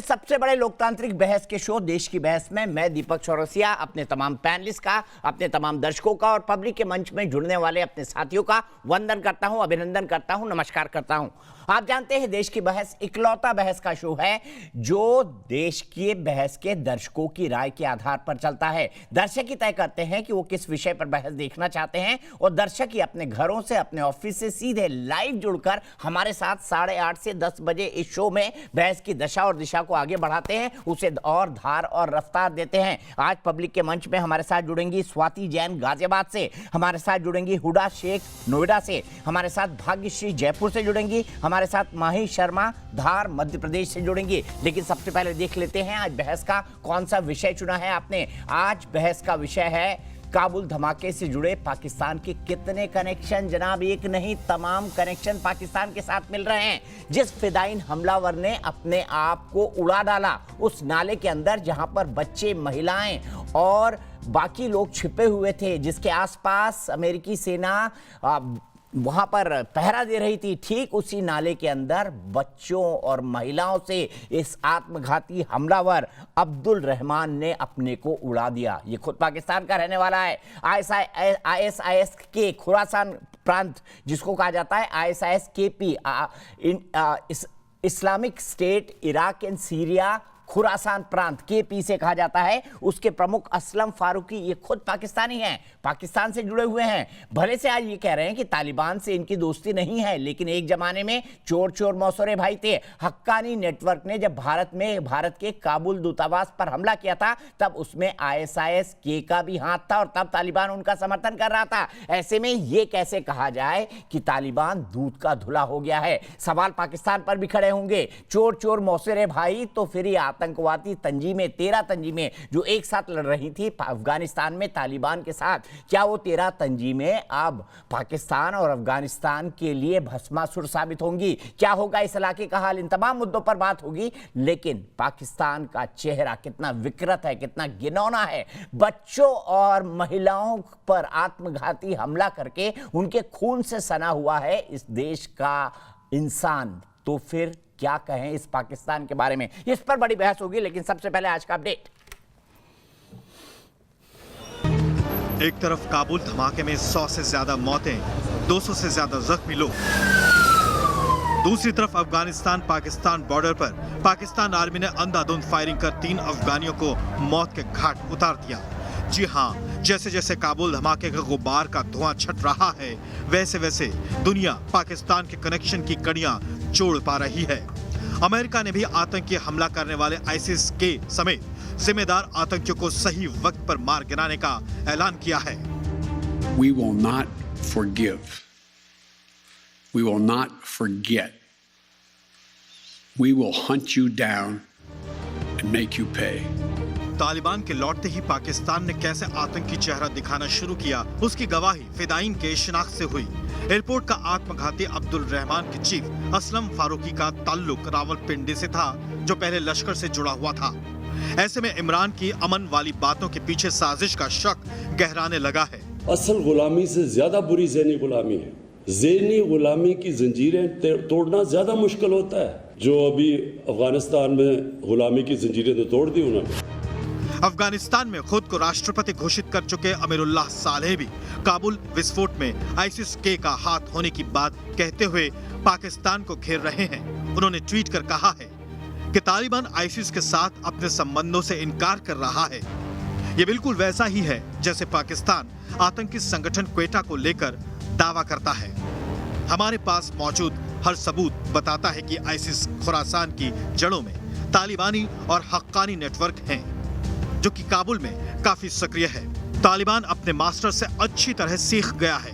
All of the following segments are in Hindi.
सबसे बड़े लोकतांत्रिक बहस के शो देश की बहस में मैं दीपक चौरसिया अपने तमाम पैनलिस्ट का, अपने तमाम दर्शकों का और पब्लिक के मंच में जुड़ने वाले अपने साथियों का वंदन करता हूं, अभिनंदन करता हूं, नमस्कार करता हूं। आप जानते हैं देश की बहस इकलौता बहस का शो है जो देश के बहस के दर्शकों की राय के आधार पर चलता है। दर्शक ही तय करते हैं कि वो किस विषय पर बहस देखना चाहते हैं और दर्शक ही अपने घरों से, अपने ऑफिस से सीधे लाइव जुड़कर हमारे साथ 8:30 से 10 बजे इस शो में बहस की दशा और दिशा को आगे बढ़ाते हैं, उसे और धार और रफ्तार देते हैं। आज पब्लिक के मंच में हमारे साथ जुड़ेंगी स्वाति जैन गाजियाबाद से, हमारे साथ जुड़ेंगी हुडा शेख नोएडा से, हमारे साथ भाग्यश्री जयपुर से जुड़ेंगी, हमारे साथ माही शर्मा धार मध्य प्रदेश से जुड़ेंगी। लेकिन सबसे पहले देख लेते हैं आज बहस का कौन सा विषय चुना है आपने। आज बहस का विषय है काबुल धमाके से जुड़े पाकिस्तान के कितने कनेक्शन। जनाब, एक नहीं तमाम कनेक्शन पाकिस्तान के साथ मिल रहे हैं। जिस फिदाइन हमलावर ने अपने आप को उड़ा डाला उस नाले के अंदर जहां पर बच्चे, महिलाएं और बाकी लोग छिपे हुए थे, जिसके आसपास अमेरिकी सेना वहां पर पहरा दे रही थी, ठीक उसी नाले के अंदर बच्चों और महिलाओं से इस आत्मघाती हमलावर अब्दुल रहमान ने अपने को उड़ा दिया। ये खुद पाकिस्तान का रहने वाला है। आईएसआईएस के खुरासान प्रांत, जिसको कहा जाता है ISIS KP, Islamic state Iraq and Syria Khorasan प्रांत केपी से कहा जाता है, उसके प्रमुख असलम फारूकी ये खुद पाकिस्तानी हैं, पाकिस्तान से जुड़े हुए हैं। भले से आज ये कह रहे हैं कि तालिबान से इनकी दोस्ती नहीं है, लेकिन एक जमाने में चोर चोर मौसरे भाई थे। हक्कानी नेटवर्क ने जब भारत के काबुल दूतावास पर हमला किया था तब उसमें आईएसआईएस के का भी हाथ था और तब तालिबान उनका समर्थन कर रहा था। ऐसे में ये कैसे कहा जाए कि तालिबान दूध का धुला हो गया है। सवाल पाकिस्तान पर भी खड़े होंगे। चोर चोर मौसरे भाई तो फिर ये आतंकवादी तंजीमें, 13 तंजीमें जो एक साथ लड़ रही थी अफगानिस्तान में तालिबान के साथ, क्या वो 13 तंजीमें अब पाकिस्तान और अफगानिस्तान के लिए भस्मासुर साबित होंगी? क्या होगा इस इलाके का हाल? इन तमाम मुद्दों पर बात होगी। लेकिन पाकिस्तान का चेहरा कितना विकृत है, कितना घिनौना है। बच्चों और महिलाओं पर आत्मघाती हमला करके उनके खून से सना हुआ है इस देश का इंसान। तो फिर क्या कहें इस पाकिस्तान के बारे में? इस पर बड़ी बहस होगी। लेकिन सबसे पहले आज का अपडेट। एक तरफ काबुल धमाके में 100 से ज्यादा मौतें, 200 से ज्यादा जख्मी लोग। दूसरी तरफ अफगानिस्तान पाकिस्तान बॉर्डर पर पाकिस्तान आर्मी ने अंधाधुंध फायरिंग कर 3 अफगानियों को मौत के घाट उतार दिया। जी हाँ, जैसे जैसे काबुल धमाके का गुब्बार का धुआं छट रहा है, वैसे वैसे दुनिया पाकिस्तान के कनेक्शन की कड़ियां जोड़ पा रही है। अमेरिका ने भी आतंकी हमला करने वाले आईसिस के समेत जिम्मेदार आतंकियों को सही वक्त पर मार गिराने का ऐलान किया है। We will not forgive. We will not forget. We will hunt you down and make you pay. Taliban के लौटते ही पाकिस्तान ने कैसे आतंकी चेहरा दिखाना शुरू किया, उसकी गवाही फिदाइन के शिनाख्त से हुई। एयरपोर्ट का आत्मघाती अब्दुल रहमान के चीफ असलम फारूकी का ताल्लुक रावलपिंडी से था, जो पहले लश्कर से जुड़ा हुआ था। ऐसे में इमरान की अमन वाली बातों के पीछे साजिश का शक गहराने लगा है। असल गुलामी से ज्यादा बुरी ज़हनी गुलामी है। ज़हनी गुलामी की जंजीरें तोड़ना ज्यादा मुश्किल होता है। जो अभी अफगानिस्तान में गुलामी की जंजीरें तो तोड़ दी उन्होंने। अफगानिस्तान में खुद को राष्ट्रपति घोषित कर चुके अमीरुल्लाह सालेह भी काबुल विस्फोट में आईसिस के का हाथ होने की बात कहते हुए पाकिस्तान को घेर रहे हैं। उन्होंने ट्वीट कर कहा है कि तालिबान आईसिस के साथ अपने संबंधों से इनकार कर रहा है। ये बिल्कुल वैसा ही है जैसे पाकिस्तान आतंकी संगठन क्वेटा को लेकर दावा करता है। हमारे पास मौजूद हर सबूत बताता है कि आईसिस खुरासान की जड़ों में तालिबानी और हक्कानी नेटवर्क हैं, जो कि काबुल में काफी सक्रिय है। तालिबान अपने मास्टर से अच्छी तरह सीख गया है।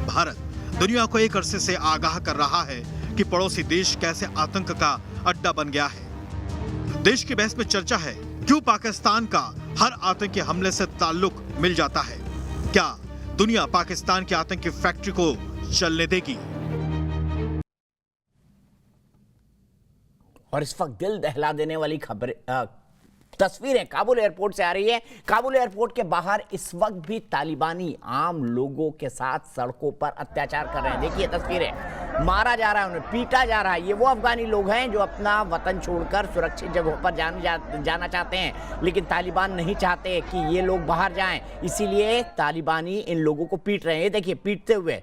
भारत दुनिया को एक अरसे से आगाह कर रहा है कि पड़ोसी देश कैसे आतंक का अड्डा बन गया है। देश की बहस में चर्चा है, क्यों पाकिस्तान का हर आतंकी हमले से ताल्लुक मिल जाता है? क्या दुनिया पाकिस्तान की आतंकी फैक्ट्री को चलने देगी? और इस वक्त दिल दहला देने वाली खबर तस्वीरें काबुल एयरपोर्ट से आ रही है। काबुल एयरपोर्ट के बाहर इस वक्त भी तालिबानी आम लोगों के साथ सड़कों पर अत्याचार कर रहे हैं। देखिए तस्वीरें। मारा जा रहा है, उन्हें पीटा जा रहा है। ये वो अफगानी लोग हैं जो अपना वतन छोड़कर सुरक्षित जगहों पर जाना चाहते हैं, लेकिन तालिबान नहीं चाहते कि ये लोग बाहर जाएं, इसीलिए तालिबानी इन लोगों को पीट रहे हैं। ये देखिए, पीटते हुए,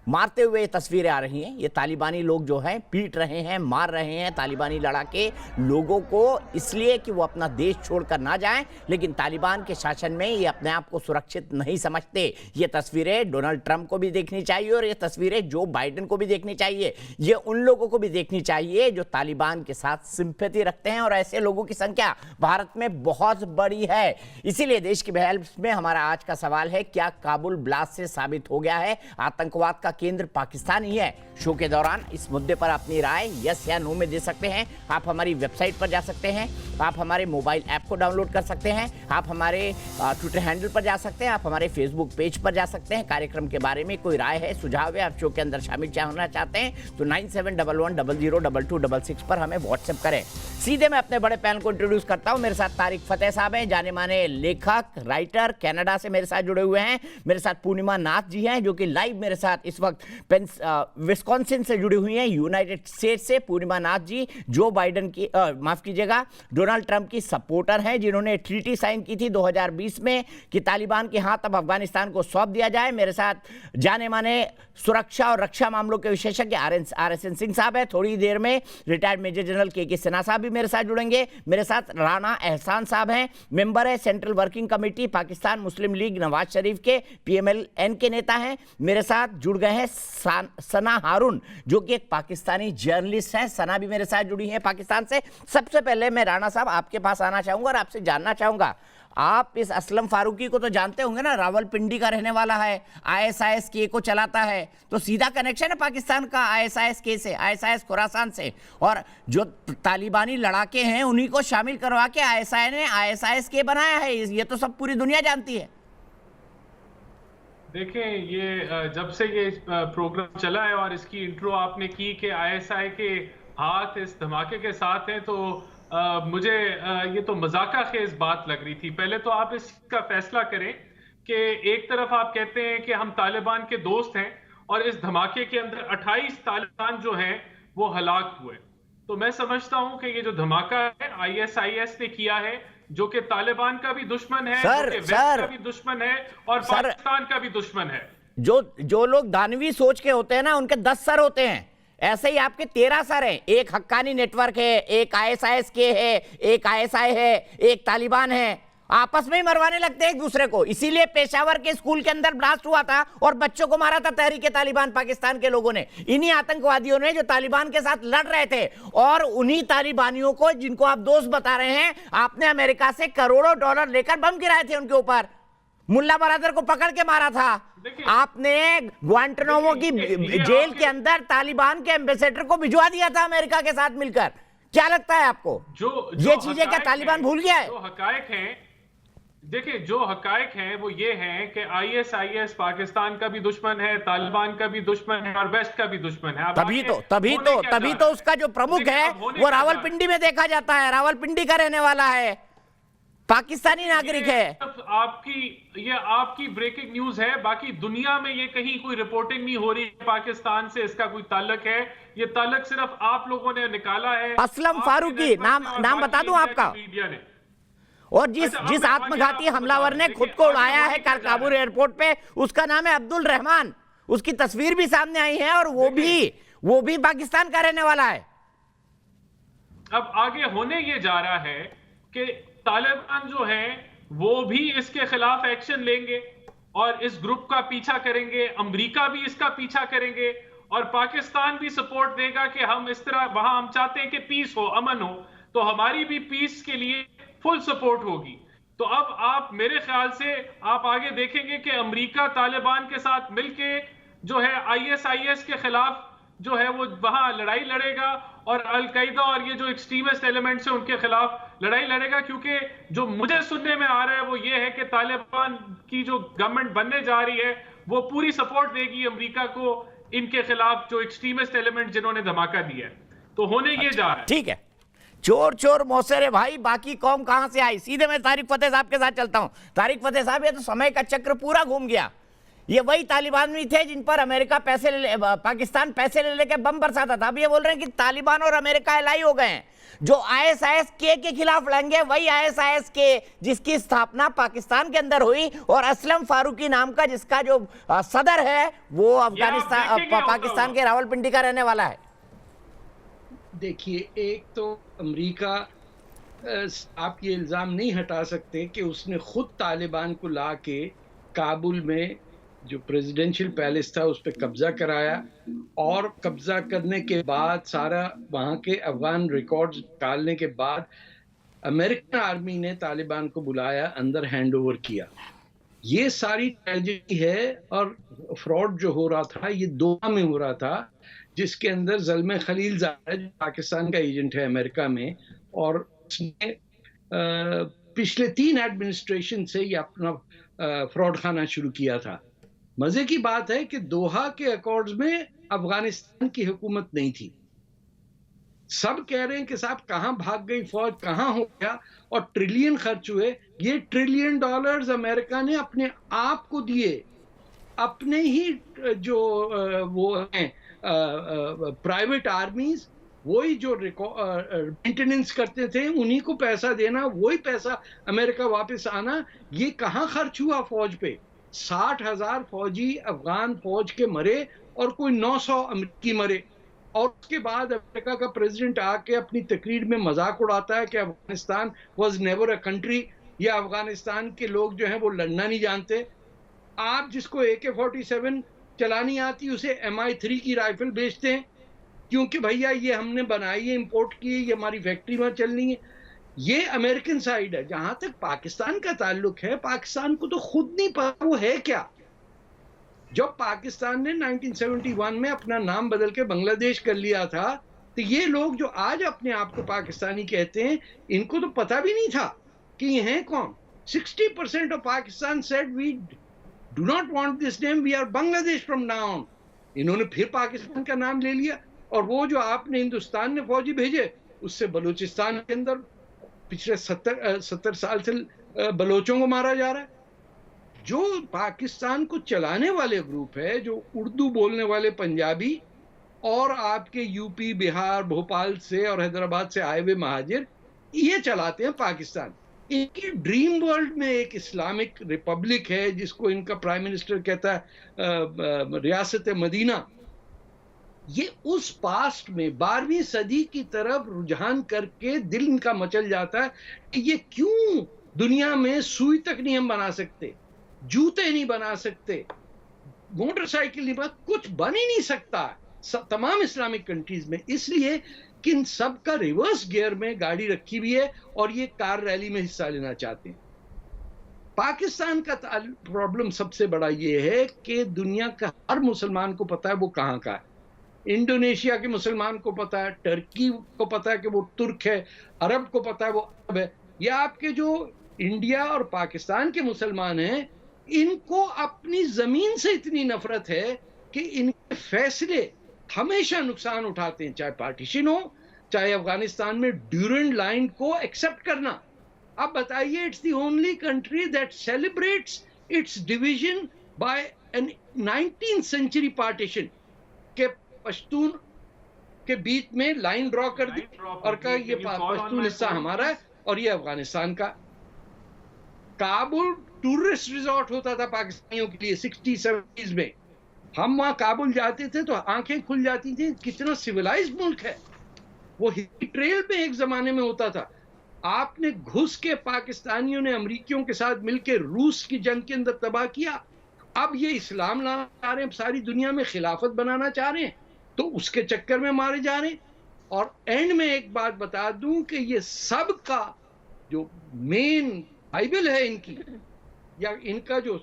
मारते हुए ये तस्वीरें आ रही हैं। ये तालिबानी लोग जो हैं पीट रहे हैं, मार रहे हैं तालिबानी लड़ाके लोगों को, इसलिए कि वो अपना देश छोड़कर ना जाएं, लेकिन तालिबान के शासन में ये अपने आप को सुरक्षित नहीं समझते। ये तस्वीरें डोनाल्ड ट्रंप को भी देखनी चाहिए और ये तस्वीरें जो बाइडेन को भी देखनी चाहिए। ये उन लोगों को भी देखनी चाहिए जो तालिबान के साथ सिंपैथी रखते हैं, और ऐसे लोगों की संख्या भारत में बहुत बड़ी है। इसीलिए देश की बहस में हमारा आज का सवाल है, क्या काबुल ब्लास्ट से साबित हो गया है आतंकवाद का केंद्र पाकिस्तान ही है? शो के दौरान इस मुद्दे पर अपनी राय यस या नो में दे सकते हैं। आप हमारी वेबसाइट पर जा सकते हैं, आप हमारे मोबाइल ऐप को डाउनलोड कर सकते हैं, आप हमारे ट्विटर हैंडल पर जा सकते हैं, आप हमारे फेसबुक पेज पर जा सकते हैं। कार्यक्रम के बारे में कोई राय है, सुझाव है, आप शो के अंदर शामिल होना चाहते हैं तो 9711002266 पर हमें व्हाट्सएप करें। सीधे मैं अपने बड़े पैनल को इंट्रोड्यूस करता हूं। मेरे साथ तारिक फतेह साहब हैं, जाने माने लेखक, राइटर, कनाडा से मेरे साथ जुड़े हुए हैं। मेरे साथ पूर्णिमा नाथ जी हैं जो कि लाइव मेरे साथ इस वक्त विस्कॉन्सिन से जुड़ी हुई हैं, यूनाइटेड स्टेट से। पूर्णिमा नाथ जी जो बाइडेन की माफ कीजिएगा डोनाल्ड ट्रंप की सपोर्टर हैं, जिन्होंने ट्रीटी साइन की थी 2020 में कि तालिबान के हाथ अब अफगानिस्तान को सौंप दिया जाए। मेरे साथ जाने माने सुरक्षा और रक्षा मामलों के विशेषज्ञ RSN सिंह साहब है। थोड़ी देर में रिटायर्ड मेजर जनरल के सिन्हा साहब भी मेरे साथ जुड़ेंगे। मेरे साथ राणा एहसान साहब हैं, मेंबर है सेंट्रल वर्किंग कमेटी पाकिस्तान मुस्लिम लीग नवाज शरीफ के, PMLN के नेता हैं। मेरे साथ जुड़ गए हैं सना हारून जो कि एक पाकिस्तानी जर्नलिस्ट हैं। सना भी मेरे साथ जुड़ी हैं पाकिस्तान से। सबसे पहले मैं राणा साहब आपके पास आना चाहूंगा और आपसे जानना चाहूंगा, आप इस असलम फारूकी को तो जानते होंगे ना, रावलपिंडी का रहने वाला है, ISIS को चलाता है, तो सीधा कनेक्शन है पाकिस्तान का ISIS से, ISIS खुरासान से, और जो तालिबानी लड़ाके हैं उन्हीं को शामिल करवा के ISI ने ISIS बनाया है। ये तो सब पूरी दुनिया जानती है। देखें, ये जब से ये प्रोग्राम चला है और इसकी इंट्रो आपने की कि ISI के हाथ इस धमाके के साथ हैं, तो मुझे ये तो मजाका खेज बात लग रही थी। पहले तो आप इसका फैसला करें कि एक तरफ आप कहते हैं कि हम तालिबान के दोस्त हैं और इस धमाके के अंदर 28 तालिबान जो हैं वो हलाक हुए। तो मैं समझता हूं कि ये जो धमाका है ISIS ने किया है, जो कि तालिबान का भी दुश्मन है, जो कि वेस्ट का भी दुश्मन है और पाकिस्तान का भी दुश्मन है। जो लोग दानवी सोच के होते हैं ना, उनके 10 सर होते हैं। ऐसे ही आपके 13 सर हैं। एक हक्कानी नेटवर्क है, एक ISIS है, एक ISI है, एक तालिबान है। आपस में ही मरवाने लगते हैं एक दूसरे को। इसीलिए पेशावर के स्कूल के अंदर ब्लास्ट हुआ था और बच्चों को मारा था तहरीके तालिबान पाकिस्तान के लोगों ने, इन्हीं आतंकवादियों ने जो तालिबान के साथ लड़ रहे थे। और उन्हीं तालिबानियों को, जिनको आप दोस्त बता रहे हैं, आपने अमेरिका से करोड़ों डॉलर लेकर बम गिराए थे उनके ऊपर। मुल्ला बरादर को पकड़ के मारा था आपने। ग्वांटानामो की जेल के अंदर तालिबान के एम्बेसडर को भिजवा दिया था अमेरिका के साथ मिलकर। क्या लगता है आपको, ये चीजें क्या तालिबान भूल गया है? जो हकायक हैं, देखिए जो हकायक हैं वो ये हैं कि ISIS पाकिस्तान का भी दुश्मन है, तालिबान का भी दुश्मन है और वेस्ट का भी दुश्मन है। तभी तो उसका जो प्रमुख है वो रावलपिंडी में देखा जाता है, रावलपिंडी का रहने वाला है, पाकिस्तानी नागरिक है। आपकी ब्रेकिंग न्यूज है। बाकी दुनिया में ये कहीं कोई रिपोर्टिंग नहीं हो रही पाकिस्तान से इसका कोई ताल्लुक है। ये ताल्लुक सिर्फ आप लोगों ने निकाला है। असलम फारूकी नाम बता दूं आपका, और जिस आत्मघाती हमलावर ने खुद को उड़ाया है काबुल एयरपोर्ट पे, उसका नाम है अब्दुल रहमान। उसकी तस्वीर भी सामने आई है और वो भी पाकिस्तान का रहने वाला है। अब आगे होने ये जा रहा है कि तालिबान जो है वो भी इसके खिलाफ एक्शन लेंगे और इस ग्रुप का पीछा करेंगे, अमेरिका भी इसका पीछा करेंगे और पाकिस्तान भी सपोर्ट देगा कि हम इस तरह, वहां हम चाहते हैं कि पीस हो, अमन हो, तो हमारी भी पीस के लिए फुल सपोर्ट होगी। तो अब आप मेरे ख्याल से आप आगे देखेंगे कि अमेरिका तालिबान के साथ मिलके जो है ISIS के खिलाफ जो है वो वहां लड़ाई लड़ेगा और अलकायदा और ये जो एक्सट्रीमिस्ट एलिमेंट्स हैं उनके खिलाफ लड़ाई लड़ेगा। क्योंकि जो मुझे सुनने में आ रहा है वो ये है कि तालिबान की जो गवर्नमेंट बनने जा रही है वो पूरी सपोर्ट देगी अमेरिका को इनके खिलाफ, जो एक्सट्रीमिस्ट एलिमेंट जिन्होंने धमाका दिया है। तो होने ये जा रहा है। ठीक है, चोर चोर मौसेरे भाई, बाकी कौम कहां से आई। सीधे मैं तारिक फतेह साहब के साथ चलता हूं। तारिक फतेह साहब, ये तो समय का चक्र पूरा घूम गया। ये वही तालिबान भी थे जिन पर अमेरिका पाकिस्तान पैसे ले लेके बम बरसाता था। अब ये बोल रहे हैं कि तालिबान और अमेरिका एलाई हो गए हैं। जो ISIS-K के खिलाफ लड़ेंगे वही ISIS-K जिसकी स्थापना पाकिस्तान के अंदर हुई और असलम फारूकी नाम का जिसका जो सदर है वो पाकिस्तान के रावलपिंडी का रहने वाला है। देखिए, एक तो अमेरिका आप ये इल्ज़ाम नहीं हटा सकते कि उसने खुद तालिबान को ला के काबुल में जो प्रेसिडेंशियल पैलेस था उस पर कब्जा कराया और कब्जा करने के बाद सारा वहाँ के अफगान रिकॉर्ड्स निकालने के बाद अमेरिकन आर्मी ने तालिबान को बुलाया, अंदर हैंड ओवर किया। ये सारी ट्रेजेडी है और फ्रॉड जो हो रहा था ये दोहा में हो रहा था, जिसके अंदर ज़ल्मे खलीलज़ाद जो पाकिस्तान का एजेंट है अमेरिका में, और उसने पिछले 3 एडमिनिस्ट्रेशन से ये अपना फ्रॉड खाना शुरू किया था। मजे की बात है कि दोहा के अकॉर्ड्स में अफगानिस्तान की हुकूमत नहीं थी। सब कह रहे हैं कि साहब कहां भाग गई फौज, कहां हो गया, और ट्रिलियन खर्च हुए। ये $1 ट्रिलियन अमेरिका ने अपने आप को दिए, अपने ही जो वो हैं प्राइवेट आर्मीज, वही जो मेंटेनेंस करते थे उन्हीं को पैसा देना, वही पैसा अमेरिका वापस आना। ये कहां खर्च हुआ फौज पे? 60,000 फौजी अफगान फौज के मरे और कोई 900 अमेरिकी मरे। और उसके बाद अमेरिका का प्रेसिडेंट आके अपनी तकरीर में मजाक उड़ाता है कि Afghanistan was never a country, या अफगानिस्तान के लोग जो हैं वो लड़ना नहीं जानते। आप जिसको AK-47 चलानी आती उसे MI3 की राइफल बेचते हैं क्योंकि भैया ये हमने बनाई है, इंपोर्ट की है, ये हमारी फैक्ट्री में चलनी है। ये अमेरिकन साइड है। जहां तक पाकिस्तान का ताल्लुक है, पाकिस्तान को तो खुद नहीं पता वो है क्या। जब पाकिस्तान ने 1971 में अपना नाम बदल के बांग्लादेश कर लिया था, तो ये लोग जो आज अपने आप को पाकिस्तानी कहते हैं, इनको तो पता भी नहीं था कि ये हैं कौन। 60% of Pakistan said we do not want this name, we are Bangladesh from now on. इन्होंने फिर पाकिस्तान का नाम ले लिया, और वो जो आपने हिंदुस्तान ने फौजी भेजे, उससे बलूचिस्तान के अंदर पिछले 70 साल से बलोचों को मारा जा रहा है। जो पाकिस्तान को चलाने वाले ग्रुप है, जो उर्दू बोलने वाले पंजाबी और आपके यूपी, बिहार, भोपाल से और हैदराबाद से आए हुए महाजिर, ये चलाते हैं पाकिस्तान। इनकी ड्रीम वर्ल्ड में एक इस्लामिक रिपब्लिक है जिसको इनका प्राइम मिनिस्टर कहता है रियासत मदीना। ये उस पास्ट में 12वीं सदी की तरफ रुझान करके दिल इनका मचल जाता है कि ये क्यों दुनिया में सुई तक नहीं हम बना सकते, जूते नहीं बना सकते, मोटरसाइकिल नहीं बना, कुछ बन ही नहीं सकता तमाम इस्लामिक कंट्रीज में। इसलिए कि इन सब का रिवर्स गियर में गाड़ी रखी हुई है और ये कार रैली में हिस्सा लेना चाहते हैं। पाकिस्तान का प्रॉब्लम सबसे बड़ा ये है कि दुनिया का हर मुसलमान को पता है वो कहाँ का है। इंडोनेशिया के मुसलमान को पता है, टर्की को पता है कि वो तुर्क है, अरब को पता है वो अरब है। या आपके जो इंडिया और पाकिस्तान के मुसलमान हैं, इनको अपनी जमीन से इतनी नफरत है कि इनके फैसले हमेशा नुकसान उठाते हैं, चाहे पार्टीशन हो, चाहे अफगानिस्तान में ड्यूरेंट लाइन को एक्सेप्ट करना। अब बताइए, it's the only country that celebrates its division by an 19th century partition के पश्तून के बीच में लाइन ड्रॉ कर दी और कहा ये पश्तून हिस्सा हमारा है और ये अफगानिस्तान का। काबुल टूरिस्ट रिजॉर्ट होता था पाकिस्तानियों के लिए 60-70s में। हम वहां काबुल जाते थे तो आंखें खुल जाती थी, कितना सिविलाइज्ड मुल्क है। वो ट्रेल में एक जमाने में होता था। आपने घुस के पाकिस्तानियों ने अमरीकियों के साथ मिलकर रूस की जंग के अंदर तबाह किया। अब ये इस्लाम लाना चाह रहे हैं, सारी दुनिया में खिलाफत बनाना चाह रहे हैं, तो उसके चक्कर में मारे जा रहे हैं। और एंड में एक बात बता दूं कि ये सब का जो मेन बाइबल है इनकी, या इनका जो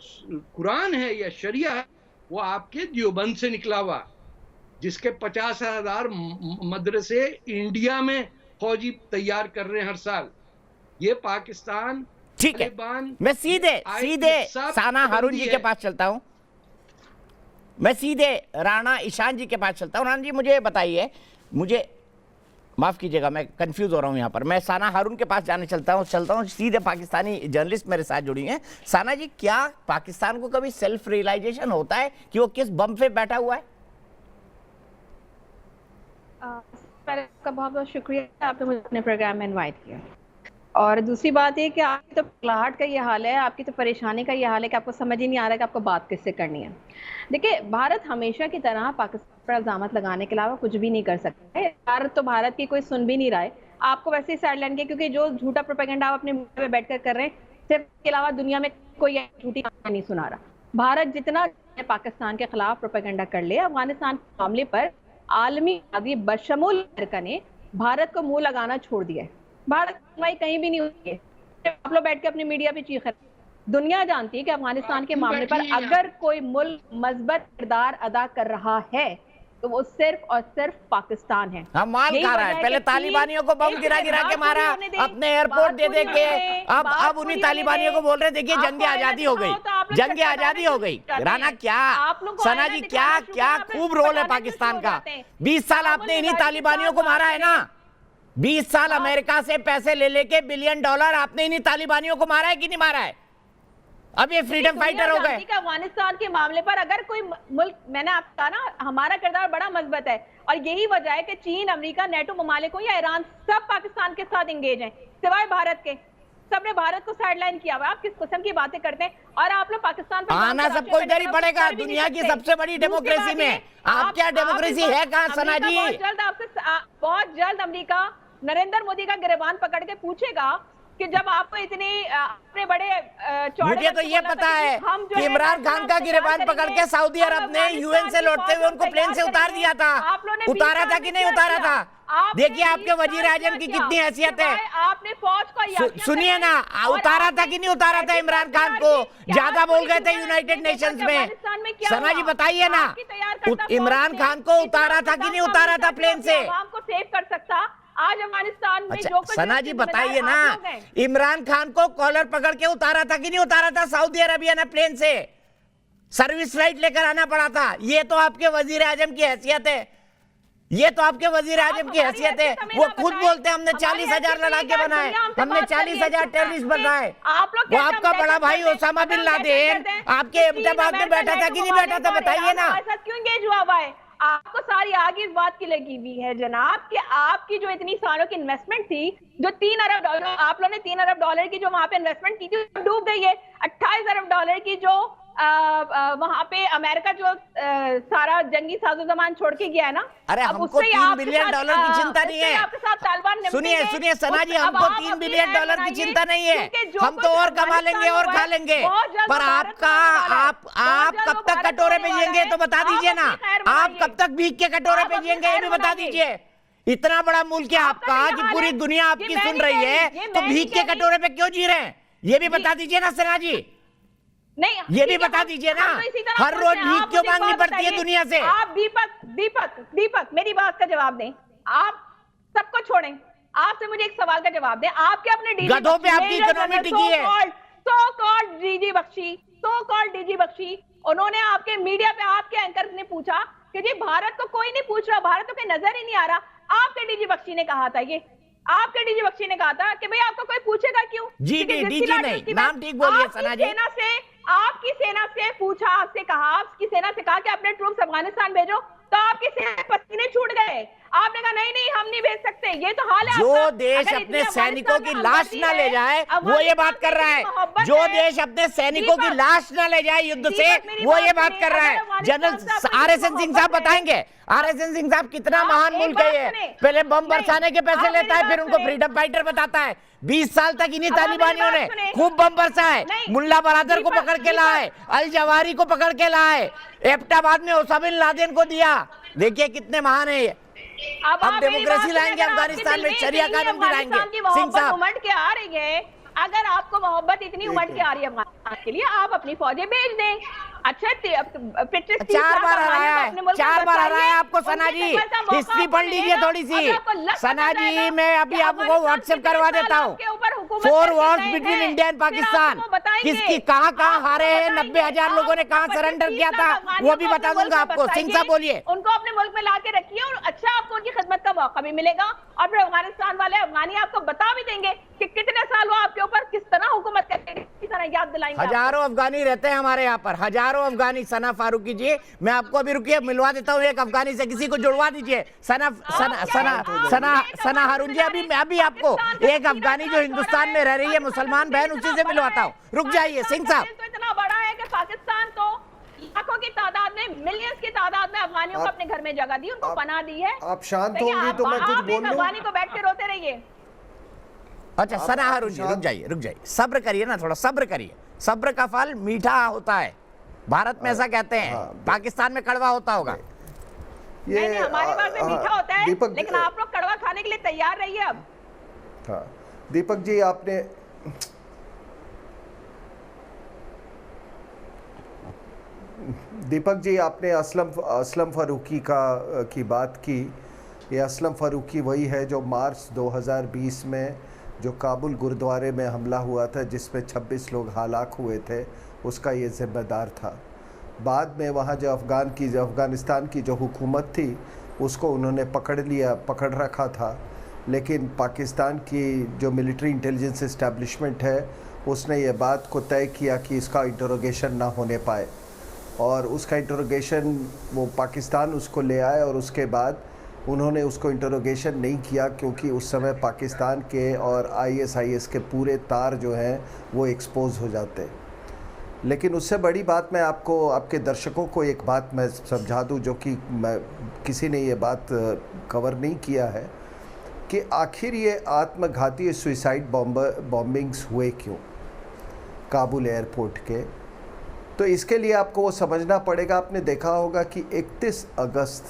कुरान है या शरिया है, वो आपके देवबंद से निकला हुआ, जिसके 50,000 मदरसे इंडिया में फौजी तैयार कर रहे हैं हर साल। ये पाकिस्तान, ठीक है, मैं सीधे साना हारून जी के पास चलता हूं। मैं सीधे राणा ईशान जी के पास चलता हूं। राणा जी, मुझे बताइए, मुझे माफ कीजिएगा, मैं कंफ्यूज हो रहा हूं यहाँ पर। मैं साना हारून के पास जाने चलता हूँ सीधे पाकिस्तानी जर्नलिस्ट मेरे साथ जुड़ी हैं। साना जी, क्या पाकिस्तान को कभी सेल्फ रियलाइजेशन होता है कि वो किस बम पे बैठा हुआ है? आपका बहुत बहुत शुक्रिया, आपने मुझे अपने प्रोग्राम में इनवाइट किया। और दूसरी बात ये कि आपकी तो पगलाहट का ये हाल है, आपकी तो परेशानी का ये हाल है कि आपको समझ ही नहीं आ रहा कि आपको बात किससे करनी है। देखिए, भारत हमेशा की तरह पाकिस्तान पर इल्जाम लगाने के अलावा कुछ भी नहीं कर सकता है। भारत तो भारत की कोई सुन भी नहीं रहा है। आपको वैसे ही साइड लाइन के, क्योंकि जो झूठा प्रोपेगेंडा आप अपने मुंह में बैठकर कर रहे हैं, सिर्फ इसके अलावा दुनिया में कोई झूठी नहीं सुना रहा। भारत जितना पाकिस्तान के खिलाफ प्रोपेगेंडा कर ले, अफगानिस्तान के मामले पर आलमी आदि बशमूल अमेरिका ने भारत को मुंह लगाना छोड़ दिया है। भारत कहीं भी नहीं हुई है। आप लोग बैठ के अपनी मीडिया पे चीख रहे। दुनिया जानती है कि अफगानिस्तान के मामले पर अगर कोई मुल्क मजबूत किरदार अदा कर रहा है तो वो सिर्फ और सिर्फ पाकिस्तान है। हम माल खा रहा है। पहले तालिबानियों को बम गिरा के मारा, अपने एयरपोर्ट दे के अब उन्हीं तालिबानियों को बोल रहे देखिए जंग आजादी हो गई, जंग आजादी हो गई। राना, क्या सना जी, क्या खूब रोल है पाकिस्तान का। 20 साल आपने इन्हीं तालिबानियों को मारा है ना। 20 साल अमेरिका से पैसे ले लेके $1 बिलियन आपने इन्हीं तालिबानियों को मारा है कि नहीं मारा है? अब ये फ्रीडम फाइटर हो गए। अफगानिस्तान के मामले पर अगर कोई मुल्क, मैंने आपको कहा ना, हमारा किरदार बड़ा मजबूत है और यही वजह है कि चीन, अमेरिका, नेटो ममालिकों या ईरान सब पाकिस्तान के साथ एंगेज हैं, सिवाय भारत के। सबने भारत को साइडलाइन किया हुआ। आप किस किस्म की बातें करते हैं? और आप लोग पाकिस्तान पर आना सबको इधर ही पड़ेगा। दुनिया की सबसे बड़ी डेमोक्रेसी में आप क्या डेमोक्रेसी है कहाँ सना जी? बहुत जल्द अमेरिका नरेंद्र मोदी का गिरबान पकड़ के पूछेगा कि जब आपको इतने बड़े मुझे तो ये पता है कि इमरान खान का गिरबान पकड़ के सऊदी अरब ने यूएन से लौटते हुए उनको प्लेन से उतार दिया था। उतारा था कि नहीं उतारा था? देखिए आपके वजीर आजम की कितनी हैसियत है। आपने फौज को सुनिए ना, उतारा था कि नहीं उतारा था इमरान खान को? ज्यादा बोल गए थे यूनाइटेड नेशंस में। सना जी बताइए ना, इमरान खान को उतारा था कि नहीं उतारा था प्लेन से? को सेव कर सकता आज अफगानिस्तान में जो कुछ। सना जी बताइए ना, इमरान खान को कॉलर पकड़ के उतारा था कि नहीं उतारा था सऊदी अरेबिया ने प्लेन से? सर्विस फ्लाइट लेकर आना पड़ा था। ये तो आपके वजीर आजम की हैसियत है, ये तो आपके वजीर आजम की हैसियत है। वो खुद बोलते हैं हमने 40,000 लड़ाके बनाए, हमने 40,000 टेररिस्ट बनाए। वो आपका बड़ा भाई ओसामा बिन लादेन आपके एबटाबाद में बैठा था कि नहीं बैठा था? बताइए ना। क्यों एंगेज हुआ है? आपको सारी आगे इस बात की लगी हुई है जनाब कि आपकी जो इतनी सालों की इन्वेस्टमेंट थी, जो $3 अरब, आप लोगों ने $3 अरब की जो वहां पे इन्वेस्टमेंट की थी डूब गई है। $28 अरब की जो वहां पे अमेरिका जो सारा जंगी साजोसामान छोड़ के गया है ना। अरे हमको $3 बिलियन की चिंता नहीं है। आपके साथ तालिबान सुनिए सना जी, हमको $3 बिलियन की चिंता नहीं है। हम तो और कमा लेंगे और खा लेंगे। पर आप कब तक कटोरे पे जिएंगे तो बता दीजिए ना। आप कब तक भीख के कटोरे पे जिएंगे ये भी बता दीजिए। इतना बड़ा मुल्क है आपका कि पूरी दुनिया आपकी सुन रही है, तो भीख के कटोरे पे क्यों जी रहे हैं ये भी बता दीजिए ना सना जी। नहीं, ये भी बता दीजिए ना, हर रोज भीख क्यों मांगनी पड़ती है दुनिया से? आप दीपक मेरी बात का जवाब दें। आप सबको छोड़ें, आपसे मुझे एक सवाल का जवाब दें। आपके अपने गधों पे आपकी इकोनॉमी टिकी है। सो कॉल्ड डीजी बख्शी, उन्होंने आपके मीडिया पे आपके एंकर ने पूछा कि जी भारत को कोई नहीं पूछ रहा, भारत को कोई नजर ही नहीं आ रहा। आपके डीजी बख्शी ने कहा था, ये आपके डीजी बख्शी ने कहा था कि भाई आपको कोई पूछेगा क्यों? डीजी नहीं, नाम ठीक बोलिए सना जी। आपकी सेना से पूछा, आपसे कहा, आपकी सेना से कहा कि अपने ट्रूप्स अफगानिस्तान भेजो, तो आपकी सेना पसीने छूट गए। आपने कहा नहीं हम नहीं भेज सकते। ये तो हाल है। जो देश अपने सैनिकों की लाश ना ले जाए वो ये बात कर रहा है। जो देश अपने सैनिकों की लाश ना ले जाए युद्ध से वो ये बात कर रहा है। जनरल RSN सिंह साहब बताएंगे, RSN सिंह साहब कितना महान मुल्क है ये। पहले बम बरसाने के पैसे लेता है, फिर उनको फ्रीडम फाइटर बताता है। 20 साल तक इन्हीं तालिबानियों ने खूब बम बरसाए। मुल्ला बरादर को पकड़ के लाए, अल जवारी को पकड़ के लाए, एबटाबाद में ओसामा बिन लादेन को दिया। देखिए कितने महान है ये। अब डेमोक्रेसी लाएंगे अफगानिस्तान में, शरिया कानून भी लाएंगे। सिंह साहब उमड़ के आ रही है। अगर आपको मोहब्बत इतनी उमड़ के आ रही है अफगानिस्तान के लिए, आप अपनी फौजें भेज दें। अच्छा 4 बार हराया है, 4 बार हराया है आपको सना जी। हिस्ट्री पढ़ लीजिए थोड़ी सी सना जी। मैं अभी आपको व्हाट्सएप करवा देता हूँ। 4 Wars between India and Pakistan, किसकी कहाँ हारे हैं, 90,000 लोगों ने कहाँ सरेंडर किया था, वो भी बता दूंगा आपको। सिंह साहब बोलिए। उनको अपने मुल्क में ला के रखिए और अच्छा आपको उनकी खिदमत का मौका भी मिलेगा, और फिर अफगानिस्तान वाले अफगानी आपको बता भी देंगे कि कितने साल वो आपके ऊपर किस तरह हुकूमत करते हैं, किस तरह याद दिलाएंगे। हजारों अफगानी रहते हैं हमारे यहाँ पर, हजारों अफगानी। सना फारूकी जी, मैं आपको अभी रुकिए मिलवा देता हूँ एक अफगानी से, किसी को जुड़वा दीजिए। सना हारून जी, अभी आपको एक अफगानी जो हिंदुस्तान में रह रही है, मुसलमान बहन, उसी से मिलवाता हूँ। रुक जाइए सिंह साहब। तो इतना बड़ा है कि पाकिस्तान को लाखों की तादाद में, मिलियंस की तादाद में अफगानियों को अपने घर में जगह दी, उनको पनाह दी है। आप शांत होंगी तो मैं कुछ बोल लूं। अफगानी को बैठ के रोते रहिए। अच्छा सना हारून जी, रुक जाइए, सब्र करिए ना, थोड़ा सब्र करिए। सब्र का फल मीठा होता है, भारत में ऐसा कहते हैं। पाकिस्तान में कड़वा होता होगा। ये नहीं, हमारे पास में मीठा होता है, लेकिन आप लोग कड़वा खाने के लिए तैयार रहिए अब। हाँ दीपक जी, आपने असलम फारूकी की बात की। ये असलम फारूकी वही है जो मार्च 2020 में जो काबुल गुरुद्वारे में हमला हुआ था, जिसमें 26 लोग हलाक हुए थे, उसका ये ज़िम्मेदार था। बाद में वहाँ जो अफ़गानिस्तान की जो हुकूमत थी, उसको उन्होंने पकड़ रखा था, लेकिन पाकिस्तान की जो मिलिट्री इंटेलिजेंस इस्टेब्लिशमेंट है, उसने ये बात को तय किया कि इसका इंटरोगेशन ना होने पाए, और उसका इंटरोगेशन वो पाकिस्तान उसको ले आए, और उसके बाद उन्होंने उसको इंटरोगेशन नहीं किया, क्योंकि उस समय पाकिस्तान के और ISIS के पूरे तार जो हैं वो एक्सपोज हो जाते। लेकिन उससे बड़ी बात मैं आपको, आपके दर्शकों को एक बात मैं समझा दूं, जो कि किसी ने ये बात कवर नहीं किया है, कि आखिर ये आत्मघाती सुसाइड बॉम्बिंग्स हुए क्यों काबुल एयरपोर्ट के। तो इसके लिए आपको वो समझना पड़ेगा। आपने देखा होगा कि 31 अगस्त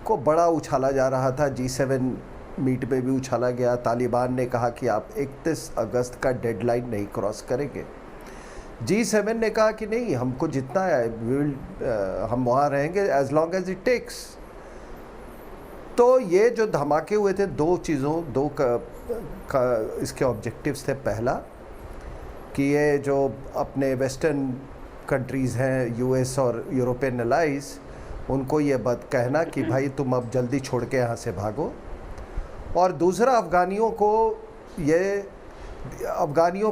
को बड़ा उछाला जा रहा था, G7 मीट में भी उछाला गया। तालिबान ने कहा कि आप 31 अगस्त का डेडलाइन नहीं क्रॉस करेंगे। G7 ने कहा कि नहीं, हमको जितना है हम वहाँ रहेंगे as long as it takes. तो ये जो धमाके हुए थे, दो इसके ऑब्जेक्टिव्स थे। पहला कि ये जो अपने वेस्टर्न कंट्रीज़ हैं, US और यूरोपियन एलाइज, उनको ये बात कहना कि भाई तुम अब जल्दी छोड़ के यहाँ से भागो। और दूसरा अफ़गानियों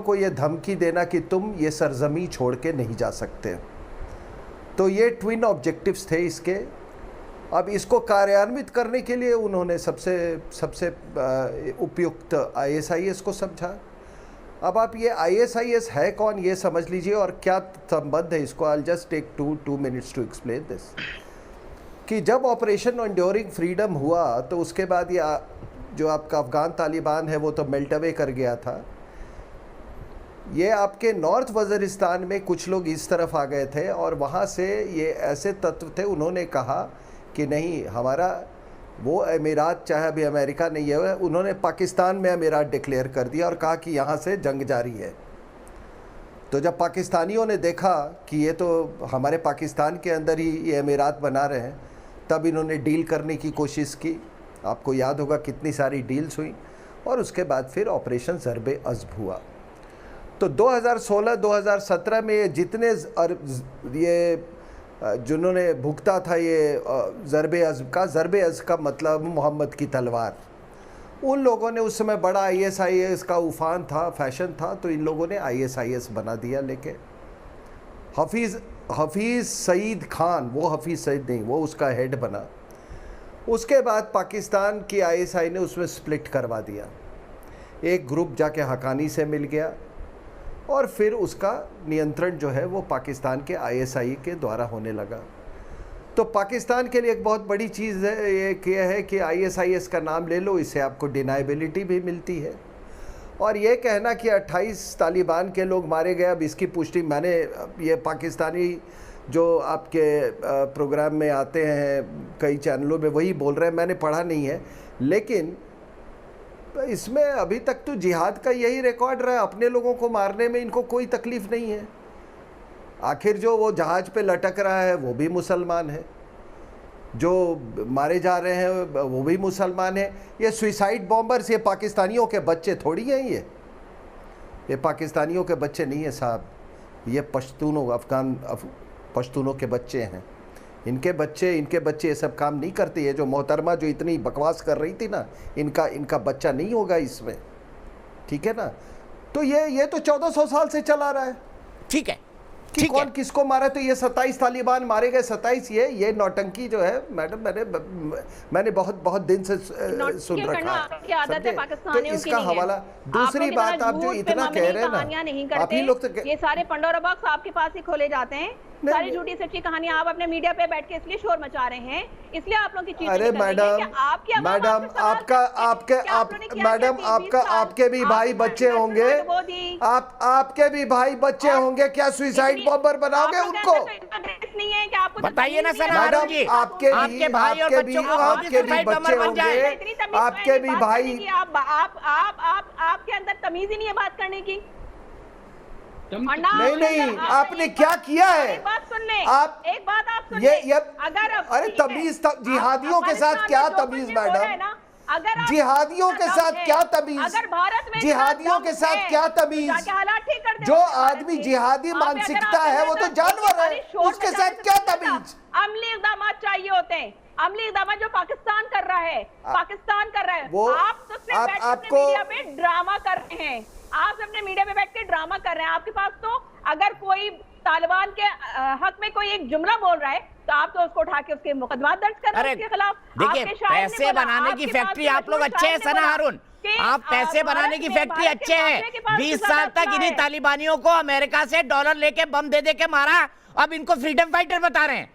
को ये धमकी देना कि तुम ये सरजमी छोड़ के नहीं जा सकते। तो ये ट्विन ऑब्जेक्टिव्स थे इसके। अब इसको कार्यान्वित करने के लिए उन्होंने सबसे उपयुक्त ISIS को समझा। अब आप ये ISIS है कौन, ये समझ लीजिए, और क्या संबंध है इसको। I'll just take two minutes to explain this। कि जब ऑपरेशन एंड्योरिंग फ्रीडम हुआ, तो उसके बाद ये जो आपका अफ़गान तालिबान है वो तो मेल्ट अवे कर गया था। ये आपके नॉर्थ वज़ीरिस्तान में कुछ लोग इस तरफ आ गए थे, और वहाँ से ये ऐसे तत्व थे, उन्होंने कहा कि नहीं, हमारा वो अमीरात, चाहे अभी अमेरिका नहीं है, उन्होंने पाकिस्तान में अमीरात डिक्लेयर कर दिया और कहा कि यहाँ से जंग जारी है। तो जब पाकिस्तानियों ने देखा कि ये तो हमारे पाकिस्तान के अंदर ही ये अमीरात बना रहे हैं, तब इन्होंने डील करने की कोशिश की। आपको याद होगा कितनी सारी डील्स हुई, और उसके बाद फिर ऑपरेशन ज़रबे अज़्ब हुआ। तो 2016-2017 में ये जितने ये जिन्होंने भुगता था ये ज़रबे अज़्ब का मतलब मोहम्मद की तलवार, उन लोगों ने उस समय बड़ा ISIS का उफान था, फैशन था, तो इन लोगों ने ISIS बना दिया लेके। हफीज़ सईद खान, वो हफीज़ सईद नहीं, वो उसका हेड बना। उसके बाद पाकिस्तान की ISI ने उसमें स्प्लिट करवा दिया। एक ग्रुप जाके हकानी से मिल गया, और फिर उसका नियंत्रण जो है वो पाकिस्तान के ISI के द्वारा होने लगा। तो पाकिस्तान के लिए एक बहुत बड़ी चीज़ है ये है कि ISIS का नाम ले लो, इससे आपको डिनाइबिलिटी भी मिलती है। और ये कहना कि 28 तालिबान के लोग मारे गए, अब इसकी पुष्टि मैंने, ये पाकिस्तानी जो आपके प्रोग्राम में आते हैं कई चैनलों में वही बोल रहे हैं, मैंने पढ़ा नहीं है, लेकिन इसमें अभी तक तो जिहाद का यही रिकॉर्ड रहा है। अपने लोगों को मारने में इनको कोई तकलीफ़ नहीं है। आखिर जो वो जहाज पे लटक रहा है वो भी मुसलमान है, जो मारे जा रहे हैं वो भी मुसलमान है। ये सुसाइड बॉम्बर्स, ये पाकिस्तानियों के बच्चे थोड़ी हैं, ये पाकिस्तानियों के बच्चे नहीं है साहब, ये पश्तूनों पश्तूनों के बच्चे हैं। इनके बच्चे ये सब काम नहीं करते। ये जो मोहतरमा जो इतनी बकवास कर रही थी ना, इनका बच्चा नहीं होगा इसमें, ठीक है ना। तो ये तो 1400 साल से चला रहा है, ठीक है कि कौन किसको मारा। तो ये 27 तालिबान मारे गए, 27 ये नौटंकी जो है मैडम, मैंने बहुत दिन से सुन रखा है। तो इसका हवाला, दूसरी बात आप जो इतना कह रहे हैं ना, आप ही लोग तो ये सारे पंडोरा बॉक्स आपके पास ही खोले जाते हैं, सारी झूठी सच्ची कहानियां आप अपने मीडिया पे बैठ के इसलिए शोर मचा रहे हैं, इसलिए आप लोग की चीजें। अरे मैडम आपके भी भाई बच्चे होंगे, आपके भी भाई बच्चे होंगे, क्या सुसाइड बॉम्बर बनाओगे उनको? नहीं है कि आपको बताइए ना सर, मैडम आपके भाई और बच्चों को आपके भी बच्चे होंगे, आपके भी भाई। आपके अंदर तमीज ही नहीं है बात करने की। नहीं, आपने क्या किया है? एक बात सुन ले, आप एक बात आप सुन ले। अगर अरे तमीज, जिहादियों के साथ क्या तमीज मैडम? अगर जिहादियों के साथ क्या तमीज? अगर भारत में जिहादियों के साथ क्या तमीज? जो आदमी जिहादी मानसिकता है वो तो जानवर है, उसके साथ क्या तमीज? अमली इक़दाम चाहिए होते हैं, अमली इक़दाम जो पाकिस्तान कर रहा है, वो आप तो सिर्फ आपको मीडिया पे ड्रामा कर रहे हैं, आप अपने मीडिया पे बैठ के ड्रामा कर रहे हैं। आपके पास तो अगर कोई तालिबान के हक में कोई एक जुमला बोल रहा है तो आप तो उसको उठा के उसके मुकदमा दर्ज कर रहे हैं उसके खिलाफ। देखिए, पैसे बनाने की फैक्ट्री आप लोग अच्छे हैं सना हारून, आप पैसे बनाने की फैक्ट्री अच्छे हैं। 20 साल तक इन्हीं तालिबानियों को अमेरिका से डॉलर लेके बम दे के मारा, अब इनको फ्रीडम फाइटर बता रहे हैं।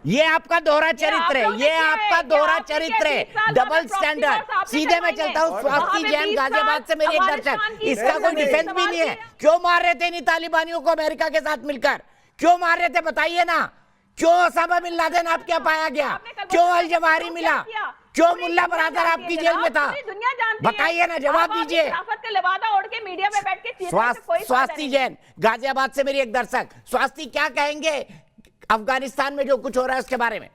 ये आपका दोहरा चरित्र है, ये आपका दोहरा चरित्र है, डबल स्टैंडर्ड। सीधे मैं चलता हूँ, स्वास्थ्य जैन गाजियाबाद से मेरी एक दर्शक, इसका कोई डिफेंस भी नहीं है। क्यों मार रहे थे इन तालिबानियों को अमेरिका के साथ मिलकर? क्यों मार रहे थे बताइए ना? क्यों ओसामा बिन लादेन आपके यहाँ पाया गया? क्यों अल जवाहिरी मिला? क्यों मुल्ला बरादर आपकी जेल में था? बताइए ना, जवाब दीजिए। स्वास्थ्य जैन गाजियाबाद से मेरी एक दर्शक, स्वास्थ्य क्या कहेंगे अफगानिस्तान में जो कुछ हो रहा है उसके बारे में?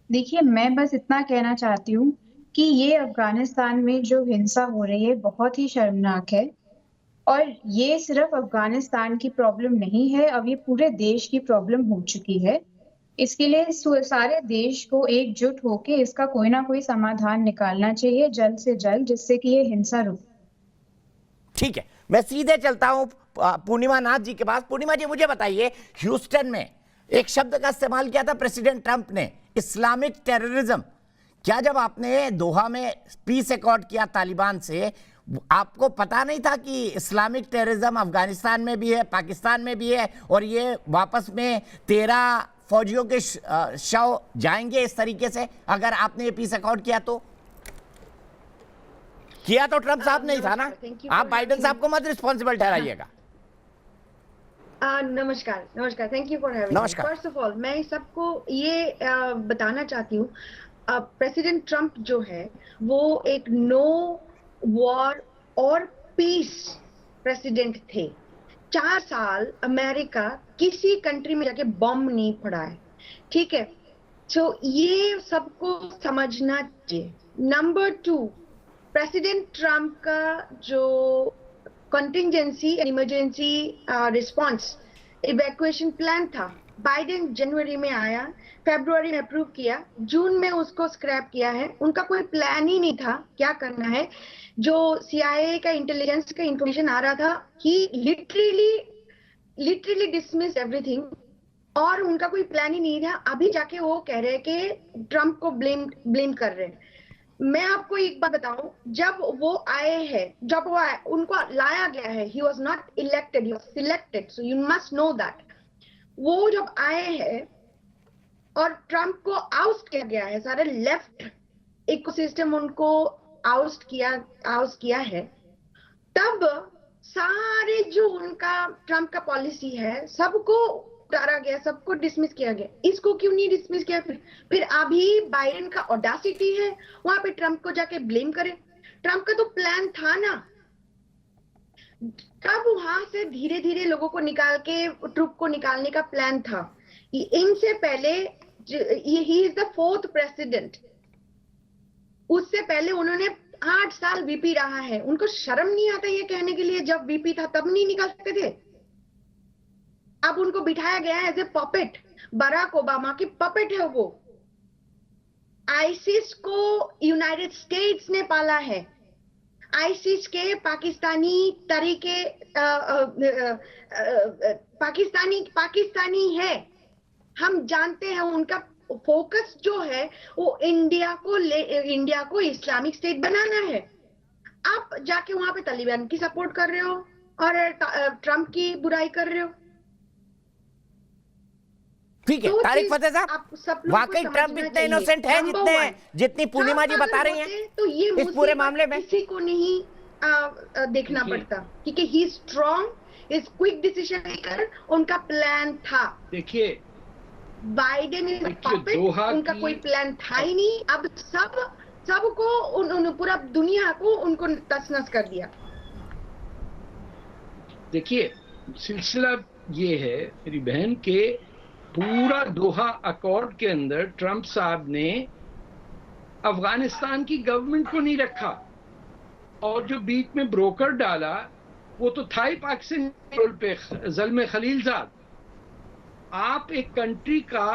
देखिए, मैं बस इतना कहना चाहती हूँ कि ये अफगानिस्तान में जो हिंसा हो रही है बहुत ही शर्मनाक है, और ये सिर्फ अफगानिस्तान की प्रॉब्लम नहीं है, अब ये पूरे देश की प्रॉब्लम हो चुकी है। इसके लिए सारे देश को एकजुट होकर इसका कोई ना कोई समाधान निकालना चाहिए जल्द से जल्द, जिससे कि ये हिंसा रुके। ठीक है, मैं सीधे चलता हूं पूर्णिमा नाथ जी के पास। पूर्णिमा जी, मुझे बताइए, ह्यूस्टन में एक शब्द का इस्तेमाल किया था प्रेसिडेंट ट्रंप ने, इस्लामिक टेररिज्म। क्या जब आपने दोहा में पीस अकॉर्ड किया तालिबान से, आपको पता नहीं था कि इस्लामिक टेररिज्म अफगानिस्तान में भी है, पाकिस्तान में भी है, और ये वापस में 13 फौजियों के शव जाएंगे इस तरीके से? अगर आपने ये पीस अकॉर्ड किया तो ट्रंप साहब नहीं था ना? आप बाइडेन साहब को मत रिस्पॉन्सिबल ठहराइएगा। नमस्कार, thank you for having me. First of all मैं सबको ये बताना चाहती हूँ, प्रेसिडेंट ट्रंप जो है वो एक नो वॉर और पीस प्रेसिडेंट थे। 4 साल अमेरिका किसी कंट्री में जाके बॉम्ब नहीं पड़ा है, ठीक है? तो ये सबको समझना चाहिए। नंबर 2, प्रेसिडेंट ट्रंप का जो contingency emergency response evacuation plan था, बाइडेन जनवरी में आया, फरवरी में अप्रूव किया, जून में उसको स्क्रैप किया है। उनका कोई प्लान ही नहीं था क्या करना है। जो CIA का इंटेलिजेंस का इंफॉर्मेशन आ रहा था, ही लिटरली डिसमिस एवरीथिंग, और उनका कोई प्लान ही नहीं था। अभी जाके वो कह रहे हैं कि ट्रंप को ब्लेम कर रहे हैं। मैं आपको एक बात बताऊं, जब वो आए हैं, उनको लाया गया है, he was not elected, he was selected, so you must know that। वो जब आए हैं और ट्रंप को आउस्ट किया गया है, सारे लेफ्ट इकोसिस्टम उनको आउस्ट किया है, तब सारे जो उनका ट्रंप का पॉलिसी है सबको उतारा गया, सबको डिसमिस किया गया। इसको क्यों नहीं डिसमिस किया? फिर अभी बाइडेन का ऑडासिटी है वहां पे ट्रंप को जाके ब्लेम करे। ट्रंप का तो प्लान था ना, कब वहां से धीरे धीरे लोगों को निकाल के, ट्रुप को निकालने का प्लान था? इनसे पहले he is the 4th president, उससे पहले उन्होंने 8 साल वीपी रहा है। उनको शर्म नहीं आता ये कहने के लिए, जब वीपी था तब नहीं निकाल सकते थे? अब उनको बिठाया गया है as a puppet, Barack Obama की पपेट है वो। आईसिस को यूनाइटेड स्टेट्स ने पाला है। आईसिस के पाकिस्तानी तरीके पाकिस्तानी है, हम जानते हैं। उनका फोकस जो है वो इंडिया को इस्लामिक स्टेट बनाना है। आप जाके वहां पे तालिबान की सपोर्ट कर रहे हो और ट्रम्प की बुराई कर रहे हो। ठीक है तारिक फतेह साहब, वाकई ट्रम्प इतने इनोसेंट है जितनी पूर्णिमा जी बता रही हैं तो ये इस पूरे मामले में किसी को नहीं देखना पड़ता, क्योंकि he strong, is quick decision maker, उनका प्लान था। देखिए बाइडेन इज पपेट, उनका कोई प्लान था ही नहीं। अब सबको पूरा दुनिया को उनको तसनस कर दिया। देखिए सिलसिला ये है मेरी बहन के, पूरा दोहा अकॉर्ड के अंदर ट्रंप साहब ने अफगानिस्तान की गवर्नमेंट को नहीं रखा, और जो बीच में ब्रोकर डाला वो तो था ही पाकिस्तान पे ज़ल्मे खलीलजाद। आप एक कंट्री का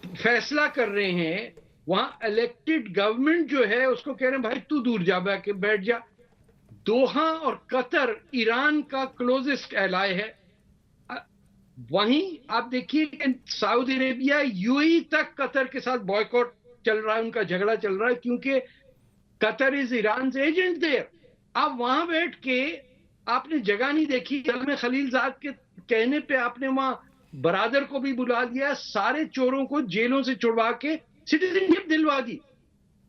फैसला कर रहे हैं, वहां इलेक्टेड गवर्नमेंट जो है उसको कह रहे हैं भाई तू दूर जा के बैठ जा। दोहा और कतर ईरान का क्लोजेस्ट एलाय है। वहीं आप देखिए सऊदी अरेबिया, यूएई तक कतर के साथ बॉयकॉट चल रहा है, उनका झगड़ा चल रहा है, क्योंकि Qatar is Iran agent there. आप वहां बैठ के आपने जगह नहीं देखी, ज़ल्मे खलीलजाद के कहने पे आपने वहां बरादर को भी बुला लिया, सारे चोरों को जेलों से छुड़वा के सिटीजनशिप दिलवा दी।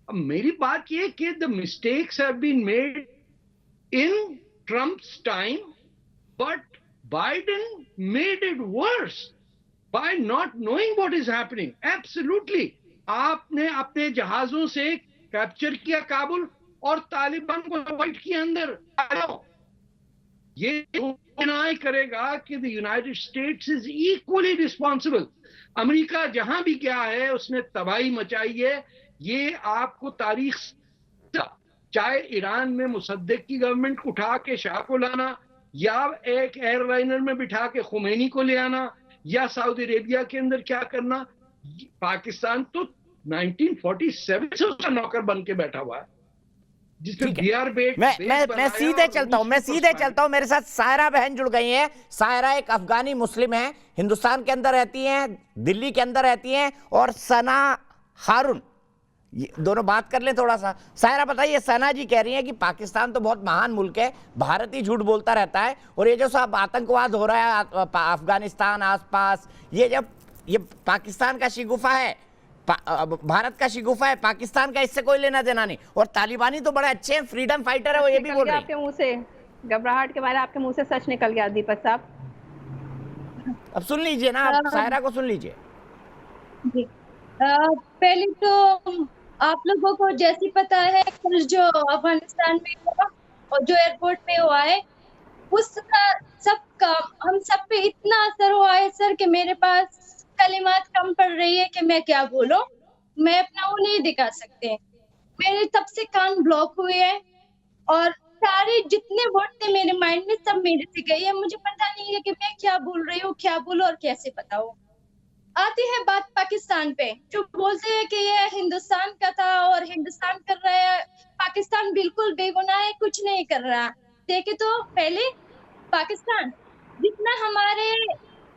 अब मेरी बात ये कि the mistakes have been made in Trump's time, but Biden made it worse by not knowing what is happening. Absolutely. आपने अपने जहाजों से कैप्चर किया काबुल और तालिबान को अवॉइड किया अंदर। ये डिनाई करेगा कि the United states is equally responsible. America जहां भी गया है उसने तबाही मचाई है। ये आपको तारीख, चाहे ईरान में मुसद्दिक की गवर्नमेंट उठा के शाह को लाना, या एक एयरलाइनर में बिठा के खुमैनी को ले आना, या सऊदी अरेबिया के अंदर क्या करना। पाकिस्तान तो 1947 से उसका नौकर बन के बैठा हुआ है, जिसमें बीआर बेट। मैं सीधे चलता हूं, मेरे साथ सायरा बहन जुड़ गई हैं। सायरा एक अफगानी मुस्लिम है, हिंदुस्तान के अंदर रहती हैं, दिल्ली के अंदर रहती हैं, और सना हारून, दोनों बात कर लें थोड़ा सा। सायरा बताइए, सना जी कह रही हैं कि पाकिस्तान तो बहुत महान मुल्क है, भारत ही झूठ बोलता रहता है, और ये जो सब आतंकवाद हो रहा है अफगानिस्तान आसपास, ये पाकिस्तान का शिगुफा है, भारत का शिगुफा है, पाकिस्तान का इससे कोई लेना देना नहीं। और तालिबानी तो बड़े अच्छे हैं, फ्रीडम फाइटर है वो, ये भी बोल रहे हैं। आपके मुंह से घबराहट के बारे में आपके मुंह से सच निकल गया दीपक साहब। अब सुन लीजिए ना, आप सायरा को सुन लीजिए। पहले तो आप लोगों को जैसे पता है कल जो अफगानिस्तान में हुआ और जो एयरपोर्ट पे हुआ है, उसका सबका हम सब पे इतना असर हुआ है सर कि मेरे पास कलिमात कम पड़ रही है कि मैं क्या बोलूं। मैं अपना वो नहीं दिखा सकते, मेरे तब से कान ब्लॉक हुए हैं और सारे जितने वर्ड थे मेरे माइंड में सब मेरे से गए हैं। मुझे पता नहीं है कि मैं क्या बोल रही हूँ, क्या बोलूं और कैसे बताऊं। आती है बात पाकिस्तान पे, जो बोलते हैं कि ये हिंदुस्तान का था और हिंदुस्तान कर रहा है, पाकिस्तान बिल्कुल बेगुनाह है, कुछ नहीं कर रहा। देखे तो पहले पाकिस्तान जितना हमारे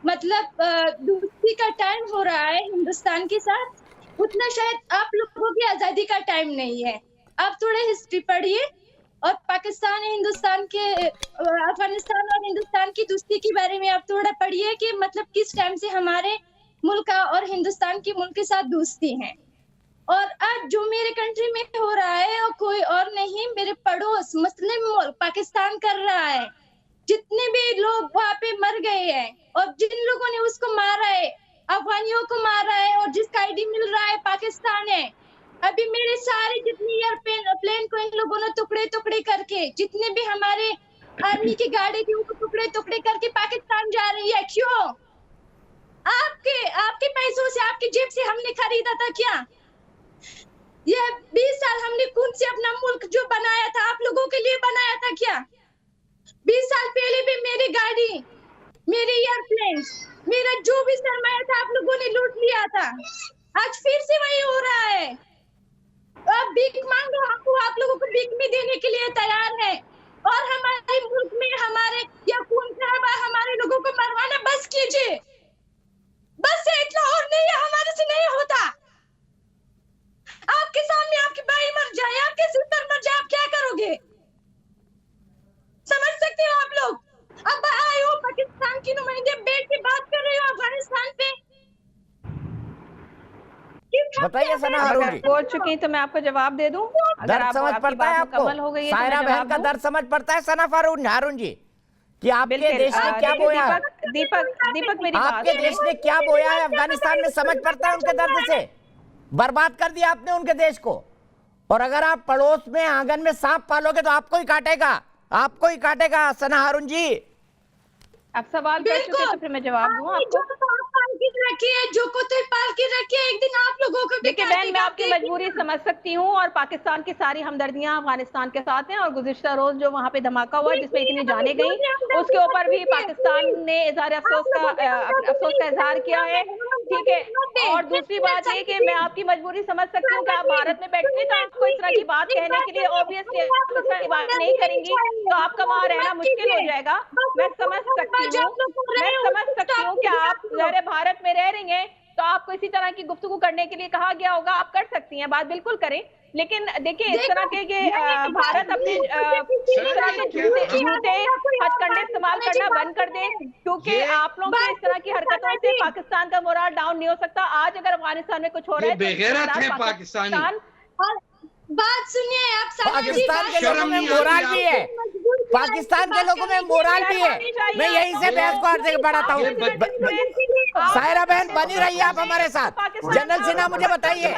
मतलब दोस्ती का टाइम हो रहा है हिंदुस्तान के साथ, उतना शायद आप लोगों की आजादी का टाइम नहीं है। आप थोड़ा हिस्ट्री पढ़िए और पाकिस्तान हिंदुस्तान के अफगानिस्तान और हिंदुस्तान की दोस्ती के बारे में आप थोड़ा पढ़िए कि मतलब किस टाइम से हमारे मुल्क और हिंदुस्तान के मुल्क के साथ दोस्ती है। और आज जो मेरे कंट्री में हो रहा है और कोई और नहीं, मेरे पड़ोस मुस्लिम मुल्क पाकिस्तान कर रहा है। जितने भी लोग वहाँ पे मर गए हैं और जिन लोगों ने उसको मारा है, अफगानियों को मारा है, और जिसका आईडी मिल रहा है पाकिस्तान है। अभी मेरे सारे जितने एयरप्लेन को इन लोगों ने टुकड़े टुकड़े करके, जितने भी हमारे आर्मी की गाड़ी थी उनको टुकड़े टुकड़े करके पाकिस्तान जा रही है। क्यों? आपके पैसों से, आपकी जेब से हमने खरीदा था क्या? ये 20 साल हमने खून से अपना मुल्क जो बनाया था, आप लोगों के लिए बनाया था क्या? 20 साल पहले भी मेरी गाड़ी, मेरे एयरप्लेन, मेरा जो भी सरमाया था आप लोगों ने लूट लिया था। आज फिर से वही हो रहा है। आप भीख मांगो, हमको आप लोगों को भीख में देने के लिए तैयार है। और हमारे मुल्क में हमारे या खून खराबा हमारे लोगों को मरवाना बस कीजिए, बस से इतना और नहीं है, हमारे से नहीं होता। आपके सामने आपकी भाई मर जाए, आपके सिस्टर मर जाए, आप क्या करोगे? समझ सकते हो आप लोग? अब आए हो पाकिस्तान की नुमाइंदे, बैठ के बात कर रहे हो अफगानिस्तान पे। बताइए सना हारून जी। बोल चुकी तो मैं आपको जवाब दे दूं। दर्द समझ पड़ता है आपको? सायरा बहन का दर्द समझ पड़ता है सना हारून जी कि आपके देश ने क्या बोया है? दीपक मेरी बात, आपके देश ने क्या बोया है अफगानिस्तान में, समझ पड़ता है उनके दर्द से? बर्बाद कर दिया आपने उनके देश को। और अगर आप पड़ोस में आंगन में सांप पालोगे तो आपको ही काटेगा, आपको ही काटेगा सना हारून जी। आप सवाल कर चुके तो फिर मैं जवाब दूं आपको। जो कुत्ते पाल के रखे, एक दिन आप लोगों को। देखिए बहन, मैं आपकी मजबूरी समझ सकती हूँ और पाकिस्तान की सारी हमदर्दियां अफगानिस्तान के साथ हैं। और गुज़िश्ता रोज जो वहाँ पे धमाका हुआ जिसमें इतनी जाने गई, उसके ऊपर भी पाकिस्तान ने इज़हार अफसोस का इजहार किया है। ठीक है। और दूसरी बात ये कि मैं आपकी मजबूरी समझ सकती हूँ कि आप भारत में बैठे तो आपको इस तरह की बात कहने के लिए ऑब्वियसली इस तरह की बात नहीं करेंगी तो आपका वहाँ रहना मुश्किल हो जाएगा। मैं समझ सकती हूँ कि आप भारत में रह रही हैं तो आपको इसी तरह की गुफ्तगू करने के लिए कहा गया होगा। आप कर सकती हैं, बात बिल्कुल करें। लेकिन देखिए इस तरह के भारत अपने झूठे हथकंडे इस्तेमाल करना बंद कर दे, क्योंकि आप लोगों की इस तरह की हरकतों से पाकिस्तान का मोरल डाउन नहीं हो सकता। आज अगर अफगानिस्तान में कुछ हो रहा है तो पाकिस्तान, बात सुनिए आप, पाकिस्तान के लोगों में मोरल भी है, पाकिस्तान के लोगों में मोरल भी है। मैं यहीं से बहस को आगे बढ़ाता हूँ। सायरा बहन बनी रही आप हमारे साथ। जनरल सिन्हा मुझे बताइए,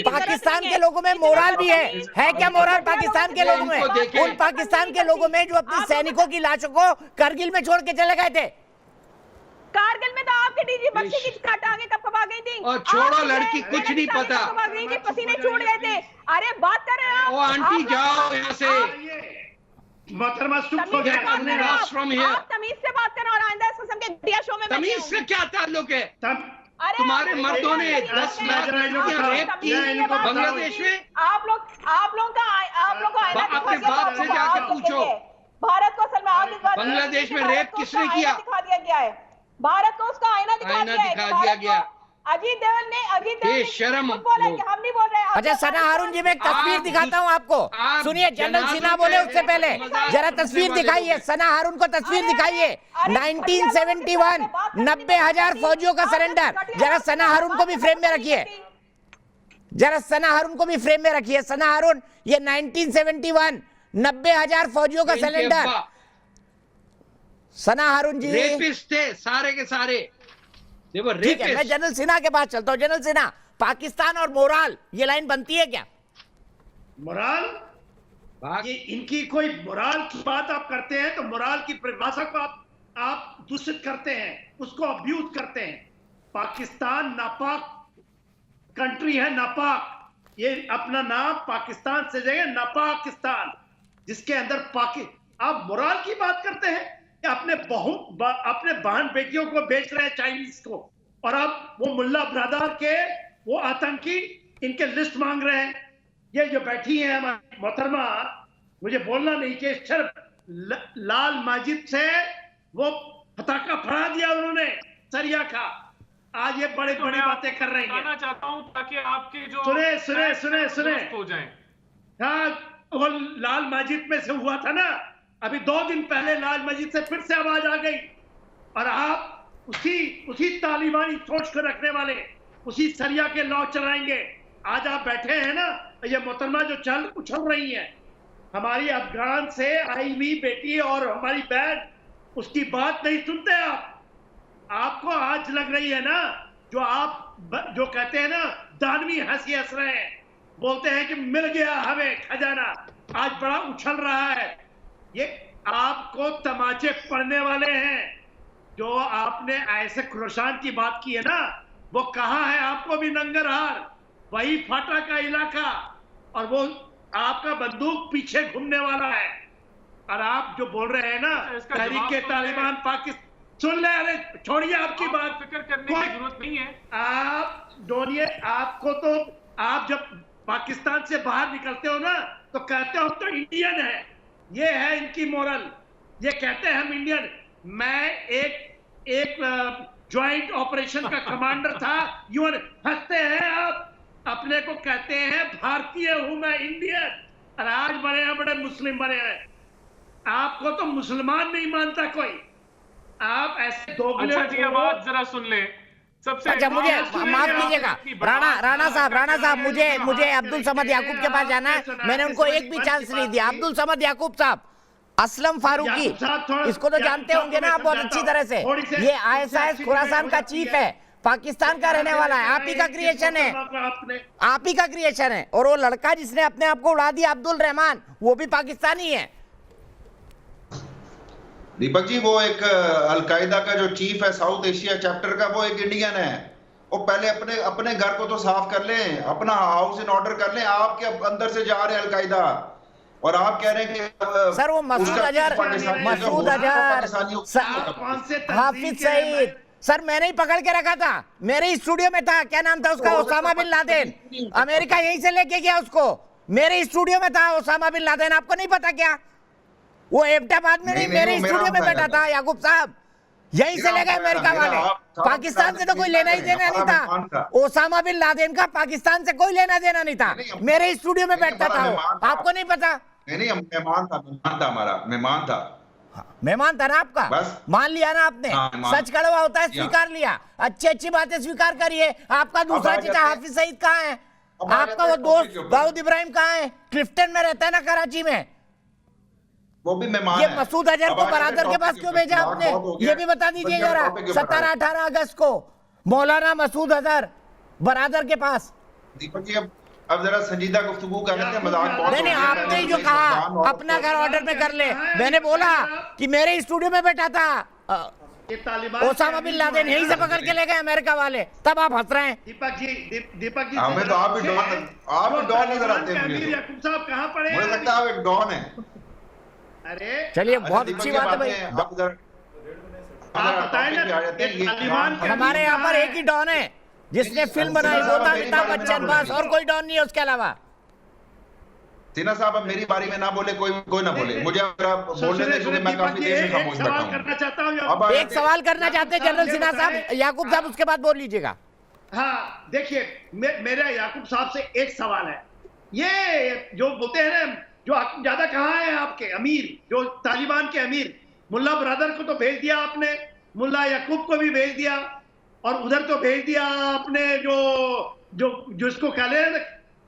पाकिस्तान के लोगों में मोरल भी है क्या मोरल पाकिस्तान के लोगों में? उन पाकिस्तान के लोगों में जो अपने सैनिकों की लाशों को करगिल में छोड़ के चले गए थे। कारगिल में तो आपके डीजी बख्शी की टांगे कब आ गई थी? और छोड़ो लड़की, कुछ नहीं पता, पसीने छूट गए थे। अरे बात कर रहे हैं आप, आंटी जाओ यहाँ से। मोहतरमा चुप हो जाए, आप तमीज से बात करें और आइंदा इस किस्म के घटिया शो में तमीज से क्या ताल्लुक है? तुम्हारे मर्दों ने 10 लाख लड़कियां रेप की बांग्लादेश में। आप लोग को अपने बाप से जाके पूछो, भारत को असल में बांग्लादेश में रेप किसने किया? दिखा दिया गया है भारत को, उसका आईना दिखा दिया गया। अजीत देवल शर्म बोला कि हम नहीं बोल रहे। अच्छा सना हारून जी, मैं एक तस्वीर दिखाता हूँ आपको। सुनिए, जनरल सिन्हा बोले उससे पहले जरा तस्वीर दिखाइए। सना हारून को तस्वीर दिखाइए। 1971 90,000 फौजियों का सरेंडर। जरा सना हारून को भी फ्रेम में रखिए, जरा सना हारून को भी फ्रेम में रखिए। सना हारून, ये 1971 90,000 फौजियों का सरेंडर। सना हारून जी रेपिस्ट थे सारे के सारे। ठीक है, मैं जनरल सिन्हा के पास चलता हूँ। जनरल सिन्हा, पाकिस्तान और मोराल ये लाइन बनती है क्या? मोराल, ये इनकी कोई मोराल की बात आप करते हैं तो मोराल की परिभाषा को आप दूषित करते हैं, उसको अब्यूज करते हैं। पाकिस्तान नापाक कंट्री है, नापाक। ये अपना नाम पाकिस्तान से जगह नापाकिस्तान, जिसके अंदर आप मोराल की बात करते हैं। अपने बहन बेटियों को बेच रहे हैं चाइनीज को, और अब वो मुल्ला ब्रदर के वो आतंकी इनके लिस्ट मांग रहे हैं। ये जो बैठी है हमारी मोहतरमा, मुझे बोलना नहीं कि सिर्फ लाल माजिद से वो पटाखा फड़ा दिया उन्होंने सरिया का। आज ये बड़ी बातें कर रही हैं। चाहता हूं ताकि आपके जो सुने हो जाए। हाँ, वो लाल माजिद में से हुआ था ना, अभी 2 दिन पहले लाल मस्जिद से फिर से आवाज आ गई। और आप उसी तालिबानी सोच को रखने वाले उसी सरिया के लॉ चलाएंगे। आज आप बैठे हैं ना, ये मोहतरमा जो उछल रही हैं, हमारी अफगान से आई हुई बेटी और हमारी बहन, उसकी बात नहीं सुनते आप। आपको आज लग रही है ना, जो कहते हैं ना दानवी हंसी हंस रहे हैं, बोलते हैं कि मिल गया हमें खजाना, आज बड़ा उछल रहा है। ये आपको तमाचे पड़ने वाले हैं। जो आपने ऐसे खुरासान की बात की है ना, वो कहाँ है? आपको भी नंगरहार, वही फाटा का इलाका, और वो आपका बंदूक पीछे घूमने वाला है। और आप जो बोल रहे हैं ना तहरीक तालिबान पाकिस्तान, सुन ले, अरे छोड़िए आपकी बात, फिक्र करने की जरूरत नहीं है। आप डोनिए, आपको तो आप जब पाकिस्तान से बाहर निकलते हो ना तो कहते हो हम तो इंडियन है। ये है इनकी मोरल, ये कहते हैं हम इंडियन। मैं एक ज्वाइंट ऑपरेशन का कमांडर था। यूं हंसते हैं आप, अपने को कहते हैं भारतीय हूं मैं, इंडियन, और आज बने हैं बड़े मुस्लिम बने हैं। आपको तो मुसलमान नहीं मानता कोई, आप ऐसे दोगले। अच्छा जी, अब बात जरा सुन ले। सबसे अच्छा, मुझे माफ कीजिएगा राणा साहब, मुझे अब्दुल समद याकूब के पास जाना है। मैंने उनको एक भी चांस नहीं दिया। अब्दुल समद याकूब साहब, असलम फारूकी, इसको तो जानते होंगे ना आप बहुत अच्छी तरह से। ये ISIS खुरासान का चीफ है, पाकिस्तान का रहने वाला है, आप ही का क्रिएशन है, आप ही का क्रिएशन है। और वो लड़का जिसने अपने आप को उड़ा दिया, अब्दुल रहमान, वो भी पाकिस्तानी है। दीपक जी, वो एक अलकायदा का जो चीफ है साउथ एशिया चैप्टर का, वो एक इंडियन है। वो पहले अपने घर को तो साफ कर लें, अपना हाउस इन ऑर्डर कर लें। आपके अंदर से जा रहे हैं अलकायदा, और आप कह रहे हैं कि सर वो मसूद अजहर, हाफिज सईद, सर मैंने ही पकड़ के रखा था, मेरे स्टूडियो में था। क्या नाम था उसका? Osama bin Laden. अमेरिका यहीं से लेके गया उसको, मेरे स्टूडियो में था ओसामा बिन लादेन। आपको नहीं पता क्या? वो एबटाबाद में नहीं, मेरे स्टूडियो में बैठा था याकूब साहब। यहीं से ले गए अमेरिका वाले। पाकिस्तान से तो कोई लेना ही देना नहीं था। ओसामा बिन लादेन का पाकिस्तान से कोई लेना देना नहीं था। मेरे स्टूडियो में बैठता था वो, आपको नहीं पता? नहीं, मेहमान था हमारा, मेहमान था। मेहमान था ना आपका, मान लिया ना आपने। सच कड़वा होता है, स्वीकार लिया। अच्छी बातें स्वीकार करिए। आपका दूसरा चचा हाफिज सईद कहाँ है? आपका वो दोस्त दाऊद इब्राहिम कहाँ है? क्लिफ्टन में रहता है ना, कराची में। वो भी मेहमान ये है। मसूद अजहर को बरादर के पास क्यों भेजा आपने? ये भी बता दीजिए जरा। 17-18 अगस्त को मौलाना मसूद अजहर बरादर के पास। दीपक जी, अब जरा संजीदा गुफ्तगू कर लेते हैं। मजाक नहीं, आपने ही जो कहा अपना घर ऑर्डर में कर ले। मैंने बोला कि मेरे स्टूडियो में बैठा था ओसामा बिन लादेन, यहीं से पकड़ के ले गए अमेरिका वाले, तब आप हंस रहे हैं। दीपक जी हमें तो आप भी डॉन नजर आते हैं। याकूब साहब कहाँ पड़े? मुझे लगता है आप एक डॉन है। अरे चलिए, बहुत अच्छी बात है भाई। आप बताएं ना, हमारे यहाँ पर एक ही डॉन है जिसने फिल्म बनाई, वो था अमिताभ बच्चन, बस, और कोई डॉन नहीं है उसके अलावा। सिन्हा साहब, अब मेरी बारी में ना बोले, कोई ना बोले। मुझे बोलने दें, क्योंकि मैं काफी देर से खामोश बैठा हूं। एक सवाल करना चाहते हैं जनरल सिन्हा साहब, याकूब साहब उसके बाद बोल लीजिएगा। हाँ, देखिए, मेरा याकूब साहब से एक सवाल है। ये जो बोलते हैं ना, जो ज्यादा कहाँ है आपके अमीर, जो तालिबान के अमीर, मुल्ला ब्रदर को तो भेज दिया आपने, मुल्ला याकूब को भी भेज दिया, और उधर तो भेज दिया आपने जो इसको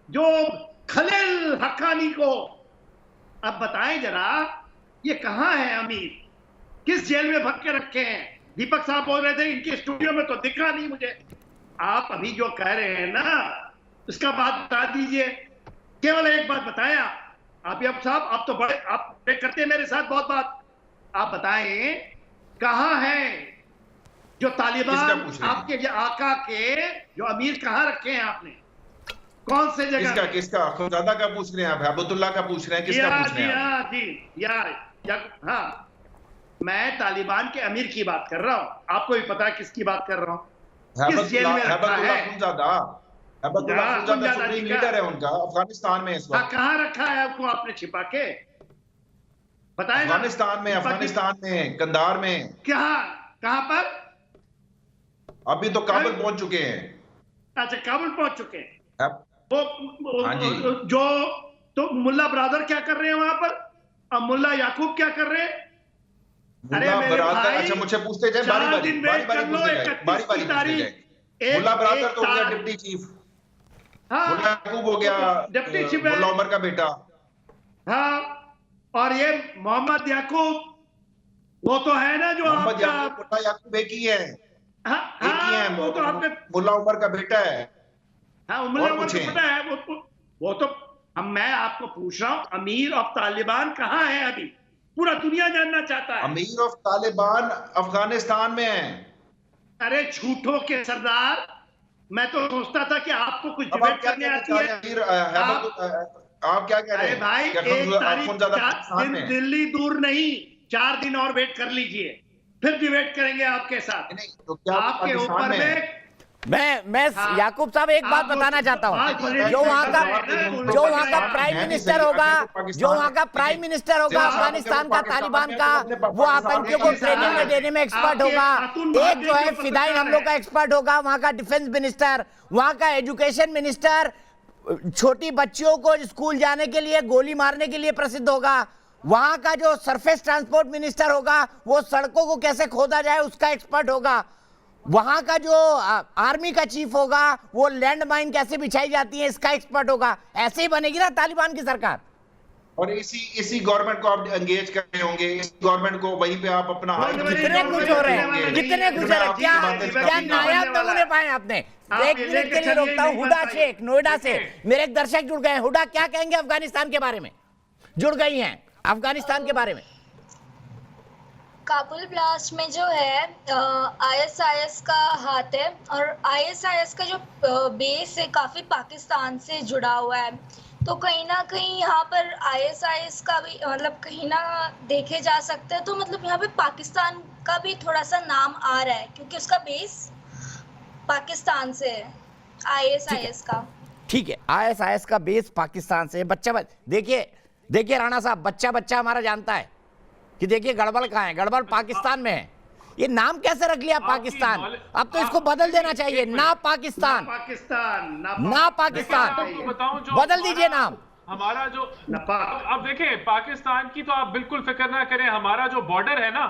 जो खलील हक्कानी को। अब बताएं जरा, ये कहाँ है अमीर? किस जेल में भग के रखे हैं? दीपक साहब बोल रहे थे इनके स्टूडियो में, तो दिखा नहीं मुझे। आप अभी जो कह रहे हैं ना, इसका बात बता दीजिए। केवल एक बात बताएं आप साहब, आप तो बड़े, आप करते हैं मेरे साथ बहुत बात। आप बताएं कहाँ है जो तालिबान आपके जो आका के जो अमीर कहाँ रखे हैं आपने? कौन से जगह? किसका खुदादा का पूछ रहे हैं आप? अब्दुल्ला का पूछ रहे हैं? किसका पूछ रहे हैं? हाँ, मैं तालिबान के अमीर की बात कर रहा हूँ। आपको भी पता है किसकी बात कर रहा हूँ? किस जेल में रखा है? लीडर है उनका अफगानिस्तान में इस वक्त। कहाँ रखा है आपको आपने छिपा के? बताएं। अफगानिस्तान में कंधार में। कहाँ पर? अभी तो काबुल पहुंच चुके हैं। अच्छा, काबुल पहुंच चुके हैं। वो जो तो मुल्ला ब्रदर क्या कर रहे हैं वहां पर, और मुल्ला याकूब क्या कर रहे हैं? अरे मेरे भाई, अच्छा मुझे पूछते जाए, बारी बारी। मुल्ला ब्रदर तो हो गया डिप्टी चीफ, मुल्ला याकूब हो गया डिप्टी चीफ, मुल्ला उमर का बेटा। हाँ, और ये मोहम्मद याकूब, वो तो है ना जो मोहम्मद याकूब, मुल्ला याकूब एक ही है। वो तो आपने मुल्ला उमर का बेटा है। हाँ, मुल्ला उमर का बेटा है। वो तो मैं आपको पूछ रहा हूं, अमीर ऑफ तालिबान कहाँ है अभी? पूरा दुनिया जानना चाहता है। अमीर ऑफ तालिबान अफगानिस्तान में है। अरे झूठों के सरदार, मैं तो सोचता था कि आपको कुछ डिबेट करने आती है। आप क्या कह रहे हैं? भाई 1 तारीख दिल्ली दूर नहीं, 4 दिन और वेट कर लीजिए, फिर डिबेट करेंगे आपके साथ। तो क्या आपके ऊपर में मैं याकूब साहब एक बात बताना चाहता हूँ, जो वहाँ का प्राइम मिनिस्टर होगा अफगानिस्तान का, तालिबान का, वो आतंकियों को ट्रेनिंग में देने में एक्सपर्ट होगा। एक जो है फिदाई हमलों का एक्सपर्ट होगा, वहाँ का डिफेंस मिनिस्टर, वहाँ का एजुकेशन मिनिस्टर छोटी बच्चियों को स्कूल जाने के लिए गोली मारने के लिए प्रसिद्ध होगा। वहाँ का जो सरफेस ट्रांसपोर्ट मिनिस्टर होगा, वो सड़कों को कैसे खोदा जाए उसका एक्सपर्ट होगा। वहां का जो आर्मी का चीफ होगा, वो लैंड माइन कैसे बिछाई जाती है इसका एक्सपर्ट होगा। ऐसे ही बनेगी ना तालिबान की सरकार। और इसी गवर्नमेंट को आप एंगेज कर रहे होंगे, इस गवर्नमेंट को वहीं पे आप अपना कितने कुछ हो रहे हैं, कितने कुछ हो रहे हैं, क्या नायाब नमूने पाए आपने। एक मिनट के लिए रोकता हूँ, हुडा शेख नोएडा से मेरे एक दर्शक जुड़ गए हैं। हुडा, क्या कहेंगे अफगानिस्तान के बारे में? जुड़ गई हैं अफगानिस्तान के बारे में। काबुल ब्लास्ट में जो है आईएसआईएस का हाथ है, और आईएसआईएस का जो बेस है काफ़ी पाकिस्तान से जुड़ा हुआ है। तो कहीं ना कहीं यहाँ पर आईएसआईएस का भी मतलब कहीं ना देखे जा सकते हैं, तो मतलब यहाँ पे पाकिस्तान का भी थोड़ा सा नाम आ रहा है, क्योंकि उसका बेस पाकिस्तान से है आईएसआईएस का। ठीक है, आईएसआईएस का बेस पाकिस्तान से। देखिए राणा साहब, बच्चा हमारा जानता है कि देखिए गड़बड़ कहाँ है, गड़बड़ पाकिस्तान में है। ये नाम कैसे रख लिया पाकिस्तान? अब तो इसको बदल देना चाहिए, ना पाकिस्तान, बदल दीजिए नाम। हमारा जो अब देखिए पाकिस्तान की तो आप बिल्कुल फिक्र ना करें, हमारा जो बॉर्डर है ना,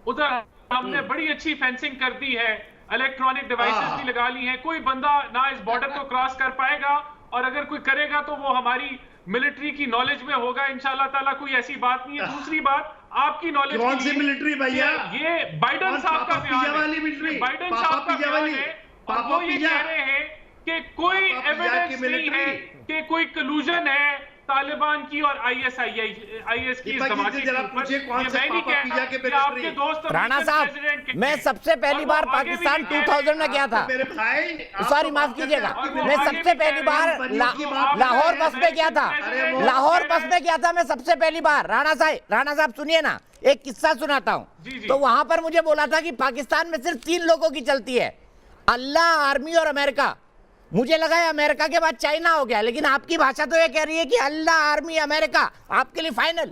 उधर हमने बड़ी अच्छी फेंसिंग कर दी है, इलेक्ट्रॉनिक डिवाइसेस भी लगा ली हैं। कोई बंदा ना इस बॉर्डर को क्रॉस कर पाएगा, और अगर कोई करेगा तो वो हमारी मिलिट्री की नॉलेज में होगा इंशाल्लाह ताला। कोई ऐसी बात नहीं है। दूसरी बात, आपकी नॉलेज कौन सी मिलिट्री भैया? ये बाइडेन साहब का बयान है, बाइडेन साहब का बयान है, और वो ये कह रहे हैं कि कोई एविडेंस नहीं है कि कोई कलूजन है तालिबान की और आईएस की इस धमाके के ऊपर। आपके दोस्त राणा साहब, मैं सबसे पहली बार पाकिस्तान 2000 में गया था, सॉरी माफ कीजिएगा, मैं सबसे पहली बार लाहौर बस में गया था, लाहौर बस में गया था मैं सबसे पहली बार। राणा साहब सुनिए ना, एक किस्सा सुनाता हूँ। तो वहां पर मुझे बोला था कि पाकिस्तान में सिर्फ 3 लोगों की चलती है, अल्लाह, आर्मी और अमेरिका। मुझे लगा है अमेरिका के बाद चाइना हो गया, लेकिन आपकी भाषा तो ये कह रही है कि अल्लाह, आर्मी, अमेरिका आपके लिए फाइनल।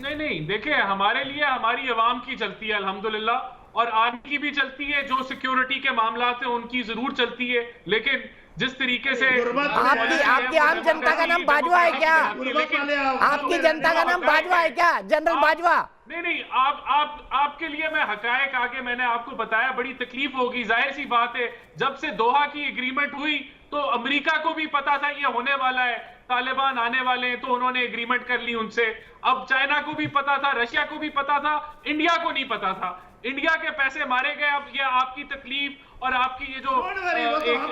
नहीं, देखिए हमारे लिए हमारी अवाम की चलती है अल्हम्दुलिल्लाह, और आर्मी की भी चलती है, जो सिक्योरिटी के मामलात है उनकी जरूर चलती है। लेकिन जिस तरीके से आपकी आम जनता का नाम बाजवा है क्या? आपकी जनता का नाम बाजवा है क्या, जनरल बाजवा? नहीं, आपके लिए मैं हकायक आगे मैंने आपको बताया, बड़ी तकलीफ होगी। जाहिर सी बात है, जब से दोहा की एग्रीमेंट हुई तो अमेरिका को भी पता था ये होने वाला है, तालिबान आने वाले हैं, तो उन्होंने एग्रीमेंट कर ली उनसे। अब चाइना को भी पता था, रशिया को भी पता था, इंडिया को नहीं पता था। इंडिया के पैसे मारे गए। अब ये आपकी तकलीफ और आपकी ये जो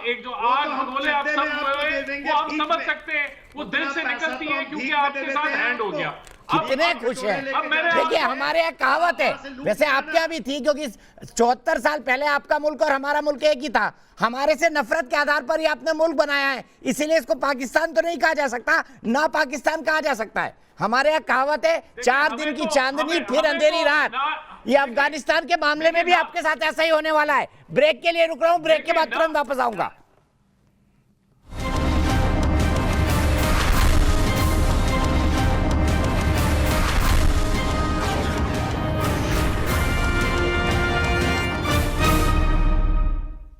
एक जो आग बगोले आप सब वो हम समझ सकते हैं, वो दिल से निकलती है, क्योंकि आपके साथ हैंड हो गया। कितने खुश हैं। देखिए हमारे यहाँ कहावत है, वैसे आपके यहाँ भी थी, क्योंकि 74 साल पहले आपका मुल्क और हमारा मुल्क एक ही था। हमारे से नफरत के आधार पर ही आपने मुल्क बनाया है, इसीलिए इसको पाकिस्तान तो नहीं कहा जा सकता, ना पाकिस्तान कहा जा सकता है। हमारे यहाँ कहावत है, 4 दिन की चांदनी फिर अंधेरी रात। ये अफगानिस्तान के मामले में भी आपके साथ ऐसा ही होने वाला है। ब्रेक के लिए रुक रहा हूँ, ब्रेक के बाद तुरंत वापस आऊंगा।